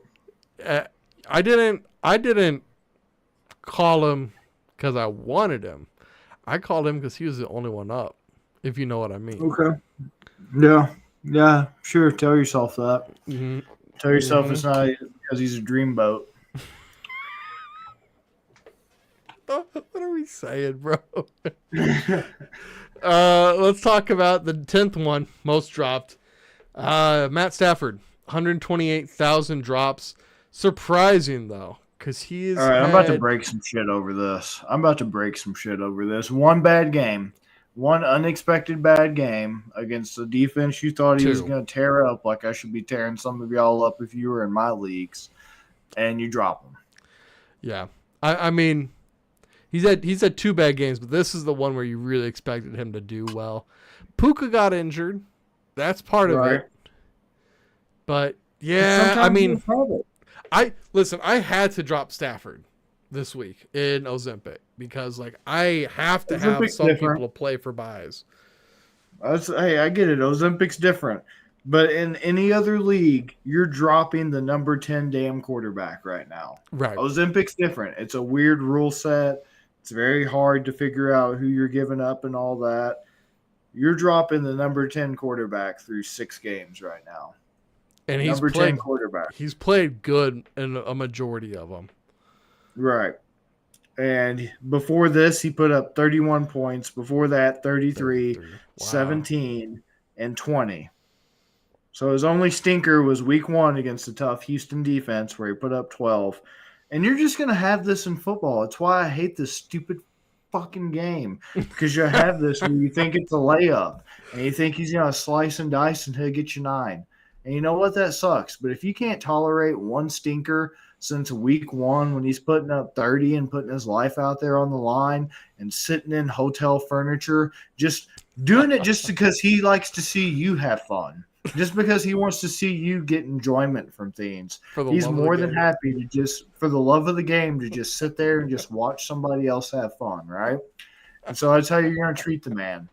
I didn't call him because I wanted him. I called him because he was the only one up, if you know what I mean. Okay. Yeah. Yeah. Sure. Tell yourself that. Mm-hmm. Tell yourself it's not because he's a dreamboat. What are we saying, bro? Let's talk about the 10th one, most dropped. Matt Stafford, 128,000 drops. Surprising, though, because he's. All right, I'm about to break some shit over this. One bad game. One unexpected bad game against a defense you thought he was going to tear up like I should be tearing some of y'all up if you were in my leagues, and you drop him. Yeah. I mean, he's had two bad games, but this is the one where you really expected him to do well. Puka got injured. That's part of it. But, yeah, I mean, I had to drop Stafford this week in Ozempic because I have to have some people to play for buys. Hey, I get it. Ozempic's different. But in any other league, you're dropping the number 10 damn quarterback right now. Right. Ozempic's different. It's a weird rule set. It's very hard to figure out who you're giving up and all that. You're dropping the number 10 quarterback through 6 games right now. And he's number 10 quarterback. He's played good in a majority of them. Right. And before this, he put up 31 points. Before that, 33. Wow. 17, and 20. So his only stinker was week 1 against the tough Houston defense where he put up 12. And you're just going to have this in football. It's why I hate this stupid fucking game because you have this where you think it's a layup and you think he's going to slice and dice and he'll get you 9. And you know what? That sucks. But if you can't tolerate one stinker since week 1 when he's putting up 30 and putting his life out there on the line and sitting in hotel furniture, just doing it just because he likes to see you have fun, just because he wants to see you get enjoyment from things. He's more than happy to just, for the love of the game, to just sit there and just watch somebody else have fun, right? And so that's how you're going to treat the man.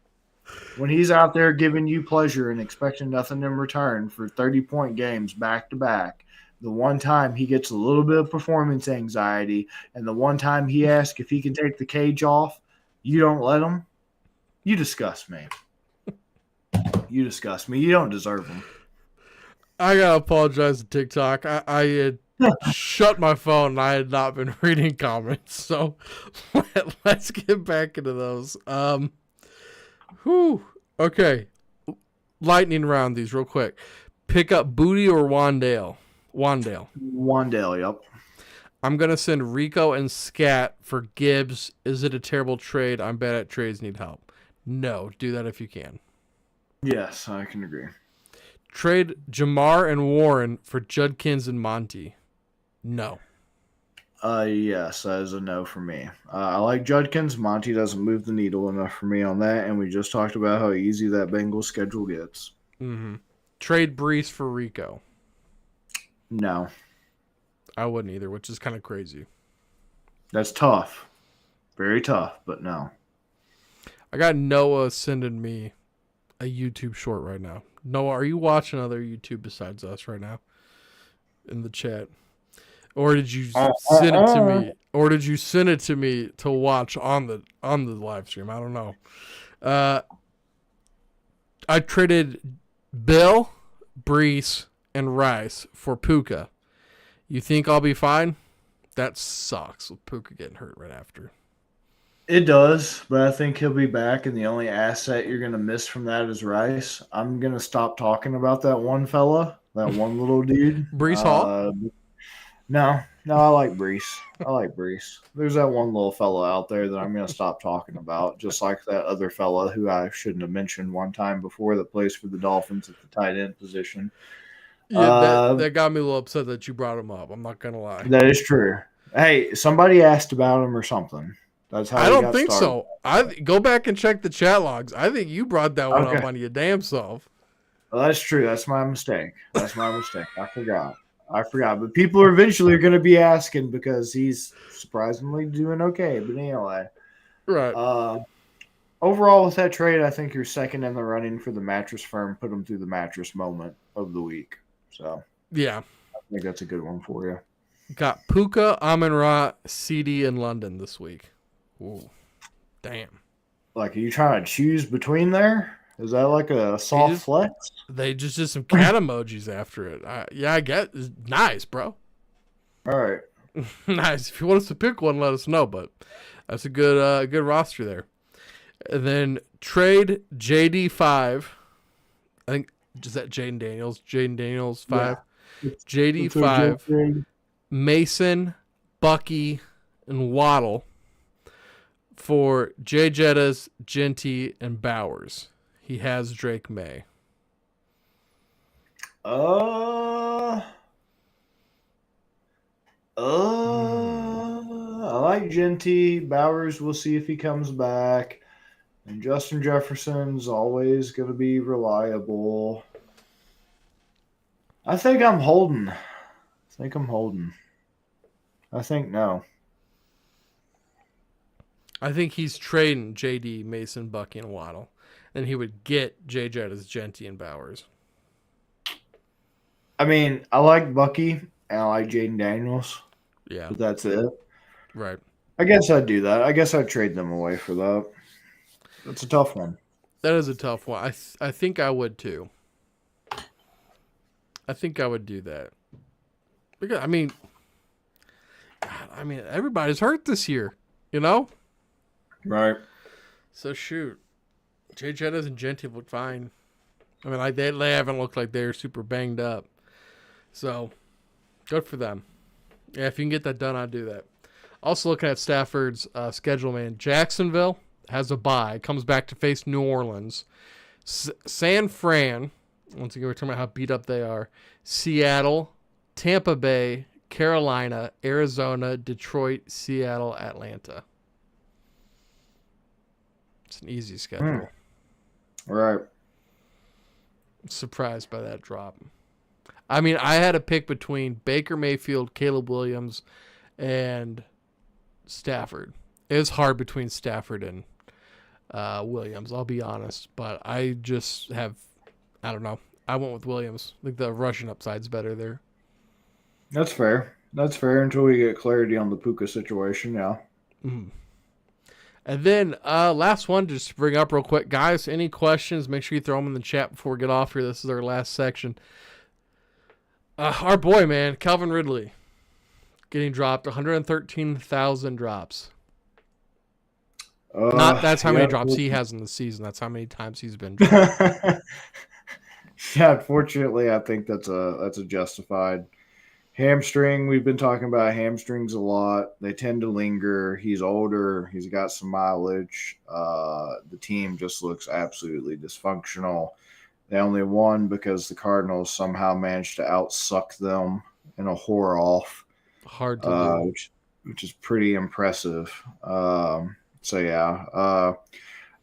When he's out there giving you pleasure and expecting nothing in return for 30-point games back to back, the one time he gets a little bit of performance anxiety and the one time he asks if he can take the cage off, you don't let him, you disgust me. You disgust me. You don't deserve him. I got to apologize to TikTok. I had shut my phone and I had not been reading comments. So let's get back into those. Okay. Lightning round these real quick. Pick up Booty or Wandale? Wandale, yep. I'm going to send Rico and Scat for Gibbs. Is it a terrible trade? I'm bad at trades, need help. No, do that if you can. Yes, I can agree. Trade Jamar and Warren for Judkins and Monty. No. Yes, that is a no for me. I like Judkins. Monty doesn't move the needle enough for me on that, and we just talked about how easy that Bengals schedule gets. Mm-hmm. Trade Brees for Rico. No. I wouldn't either, which is kind of crazy. That's tough. Very tough, but no. I got Noah sending me a YouTube short right now. Noah, are you watching other YouTube besides us right now in the chat? Or did you send it to me? Or did you send it to me to watch on the live stream? I don't know. I traded Bill, Brees, and Rice for Puka. You think I'll be fine? That sucks with Puka getting hurt right after. It does, but I think he'll be back, and the only asset you're going to miss from that is Rice. I'm going to stop talking about that one fella, that one little dude. Brees Hall? No, I like Brees. I like Brees. There's that one little fella out there that I'm going to stop talking about, just like that other fella who I shouldn't have mentioned one time before that plays for the Dolphins at the tight end position. Yeah, that got me a little upset that you brought him up. I'm not going to lie. That is true. Hey, somebody asked about him or something. That's how I don't think started. So. I go back and check the chat logs. I think you brought that one up on your damn self. Well, that's true. That's my mistake. I forgot. But people are eventually going to be asking because he's surprisingly doing okay. But anyway. Right. Overall, with that trade, I think you're second in the running for the mattress firm. Put them through the mattress moment of the week. So, yeah. I think that's a good one for you. Got Puka, Amon-Ra, CD in London this week. Ooh, damn. Like, are you trying to choose between there? Is that like a soft flex? They just did some cat emojis after it. I get it. Nice, bro. All right. Nice. If you want us to pick one, let us know. But that's a good roster there. And then trade JD5. I think, is that Jaden Daniels? Jaden Daniels 5. Yeah. JD5. Mason, Bucky, and Waddle for Jay Jettas, Genty, and Bowers. He has Drake May. I like Genty. Bowers, we'll see if he comes back. And Justin Jefferson's always going to be reliable. I think I'm holding. I think no. I think he's trading JD, Mason, Bucky, and Waddle. And he would get Jay Jettas, Genty, and Bowers. I mean, I like Bucky and I like Jaden Daniels. Yeah. But that's it. Right. I guess I'd do that. I guess I'd trade them away for that. That's a tough one. That is a tough one. I think I would too. I think I would do that. Because everybody's hurt this year, you know? Right. So shoot. Jay Jettas and Genty look fine. I mean, like they haven't looked like they're super banged up. So good for them. Yeah, if you can get that done, I'd do that. Also looking at Stafford's schedule, man. Jacksonville has a bye, comes back to face New Orleans. San Fran, once again, we're talking about how beat up they are. Seattle, Tampa Bay, Carolina, Arizona, Detroit, Seattle, Atlanta. It's an easy schedule. Right. Surprised by that drop. I mean, I had a pick between Baker Mayfield, Caleb Williams, and Stafford. It was hard between Stafford and Williams, I'll be honest. But I just I don't know. I went with Williams. I think the rushing upside's better there. That's fair. Until we get clarity on the Puka situation, yeah. Mm-hmm. And then last one, just to bring up real quick. Guys, any questions, make sure you throw them in the chat before we get off here. This is our last section. Our boy, man, Calvin Ridley, getting dropped, 113,000 drops. That's how many drops he has in the season. That's how many times he's been dropped. Yeah, unfortunately, I think that's a justified. Hamstring, we've been talking about hamstrings a lot. They tend to linger. He's older. He's got some mileage. The team just looks absolutely dysfunctional. They only won because the Cardinals somehow managed to outsuck them in a whore-off. Hard to do. Which is pretty impressive. I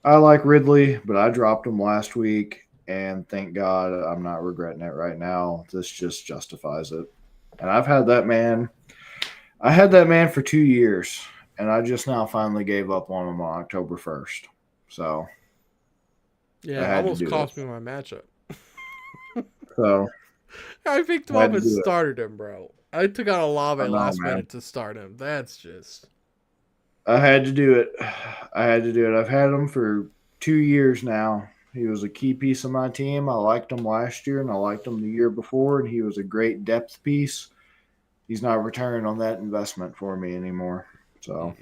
like Ridley, but I dropped him last week, and thank God I'm not regretting it right now. This just justifies it. And I've had that man. I had that man for 2 years, and I just now finally gave up on him on October 1st. So Yeah, I it had to almost do cost it. me my matchup. So I picked him I up had to and do it. started him, bro. I took out Olave I know, last man. minute to start him. That's just I had to do it. I had to do it. I've had him for 2 years now. He was a key piece of my team. I liked him last year and I liked him the year before, and he was a great depth piece. He's not returning on that investment for me anymore. So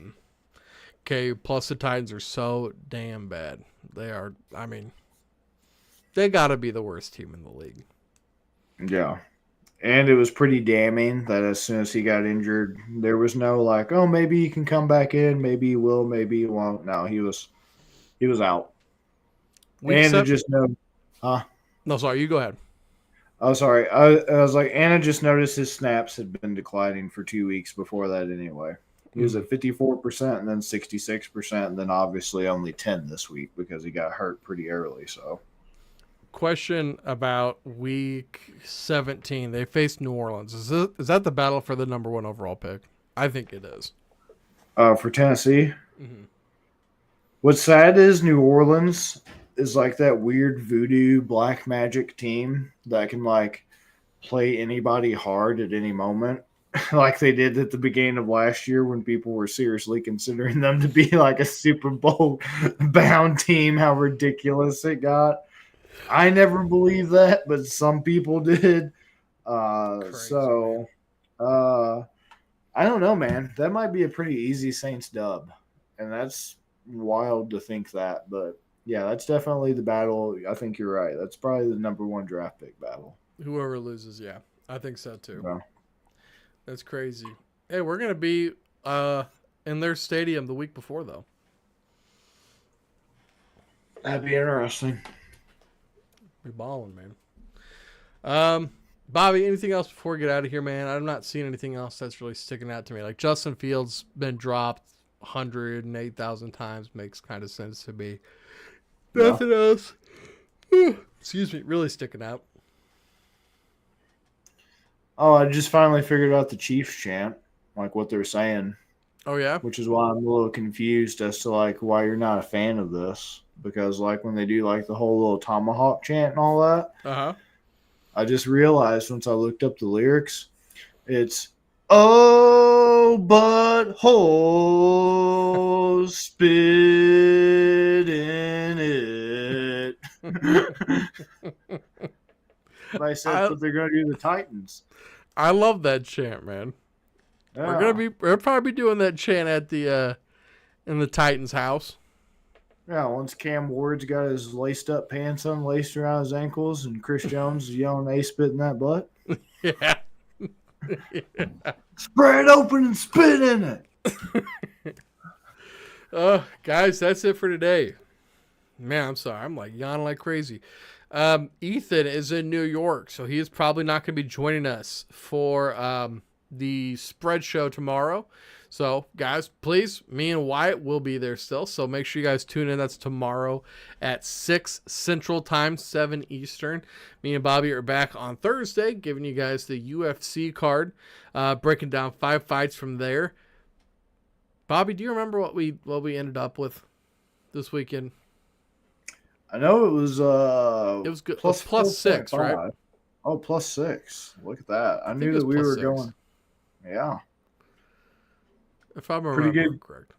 okay. Plus, the Titans are so damn bad. They are. I mean, they got to be the worst team in the league. yeah. And it was pretty damning that as soon as he got injured, there was no like, oh, maybe he can come back in, maybe he will, maybe he won't. No, he was out. Week And it 7. just no, huh? No, sorry. You go ahead. Oh, sorry. I was like, Anna just noticed his snaps had been declining for 2 weeks before that anyway. He was Mm. at 54% and then 66%, and then obviously only 10 this week because he got hurt pretty early. So, Question about week 17. They faced New Orleans. Is that the battle for the number 1 overall pick? I think it is. for Tennessee, Mm-hmm. what's sad is New Orleans is like that weird voodoo black magic team that can like play anybody hard at any moment. Like they did at the beginning of last year when people were seriously considering them to be like a Super Bowl bound team, how ridiculous it got. I never believed that, but some people did. Crazy, man. So I don't know, man. That might be a pretty easy Saints dub. And that's wild to think that. But yeah, that's definitely the battle. I think you're right. That's probably the number 1 draft pick battle. Whoever loses, yeah. I think so too. Yeah. That's crazy. Hey, we're going to be in their stadium the week before, though. That'd be interesting. Be balling, man. Bobby, anything else before we get out of here, man? I'm not seeing anything else that's really sticking out to me. Like Justin Fields been dropped 108,000 times. Makes kind of sense to me. Yeah. Nothing else. Excuse me. Really sticking out. Oh, I just finally figured out the Chiefs chant, like what they're saying, Oh, yeah? which is why I'm a little confused as to like why you're not a fan of this. Because like when they do like the whole little tomahawk chant and all that, Uh-huh. I just realized once I looked up the lyrics, it's oh but ho spit in it. But I said that they're gonna do the Titans. I love that chant, man. Yeah. We're probably doing that chant at the in the Titans house. Yeah, once Cam Ward's got his laced up pants unlaced around his ankles and Chris Jones is yelling, "Hey, spit in that butt." Yeah. Spray it open and spit in it. Guys, that's it for today. Man, I'm sorry. I'm like yawning like crazy. Ethan is in New York, so he is probably not going to be joining us for the spread show tomorrow. So, guys, please, me and Wyatt will be there still. So make sure you guys tune in. That's tomorrow at 6 Central Time, 7 Eastern. Me and Bobby are back on Thursday, giving you guys the UFC card, breaking down 5 fights from there. Bobby, do you remember what we ended up with this weekend? I know it was Good. plus Plus 6, right? Oh, plus 6. Look at that. I think knew it's that we plus were 6. going. Yeah. If I'm Pretty remembering good. correct.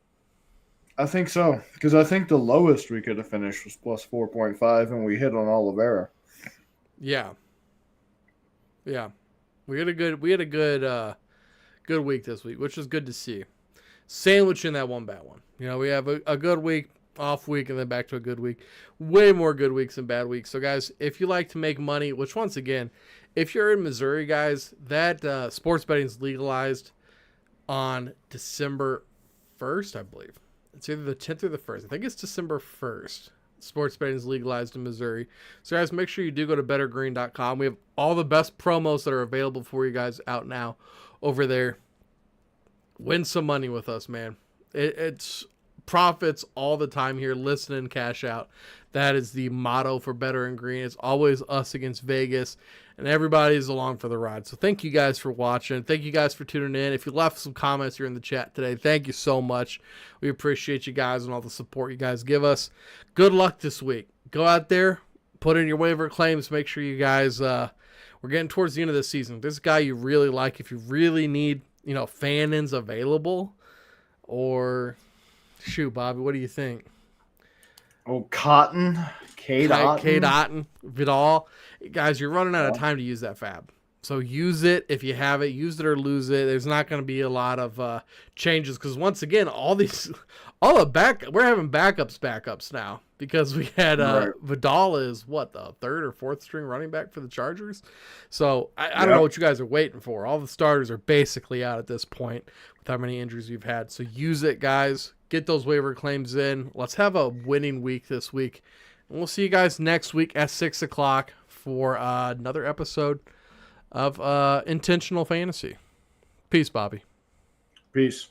I think so. Because I think the lowest we could have finished was plus 4.5 and we hit on Oliveira. Yeah. Yeah. We had a good good week this week, which is good to see. Sandwich in that one bad one. You know, we have a good week, off week, and then back to a good week. Way more good weeks than bad weeks. So, guys, if you like to make money, which once again, if you're in Missouri, guys, that sports betting is legalized on December 1st, I believe. It's either the 10th or the 1st. I think it's December 1st. Sports betting is legalized in Missouri. So, guys, make sure you do go to bettergreen.com. We have all the best promos that are available for you guys out now over there. Win some money with us, man. It's profits all the time here. Listen and cash out. That is the motto for Better and Green. It's always us against Vegas. and everybody's along for the ride. So thank you guys for watching. Thank you guys for tuning in. If you left some comments here in the chat today, thank you so much. We appreciate you guys and all the support you guys give us. Good luck this week. Go out there, put in your waiver claims. Make sure you guys, we're getting towards the end of the season. This guy you really like, if you really need, fan-ins available, or shoot, Bobby, what do you think? Oh, Cotton, Cade Otton, Vidal. Guys, you're running out of time to use that fab. So use it if you have it. Use it or lose it. There's not going to be a lot of changes because once again, we're having backups now because we had Vidal is the third or fourth string running back for the Chargers. So I don't know what you guys are waiting for. All the starters are basically out at this point with how many injuries we've had. So use it, guys. Get those waiver claims in. Let's have a winning week this week. And we'll see you guys next week at 6 o'clock for another episode of Intentional Fantasy. Peace, Bobby. Peace.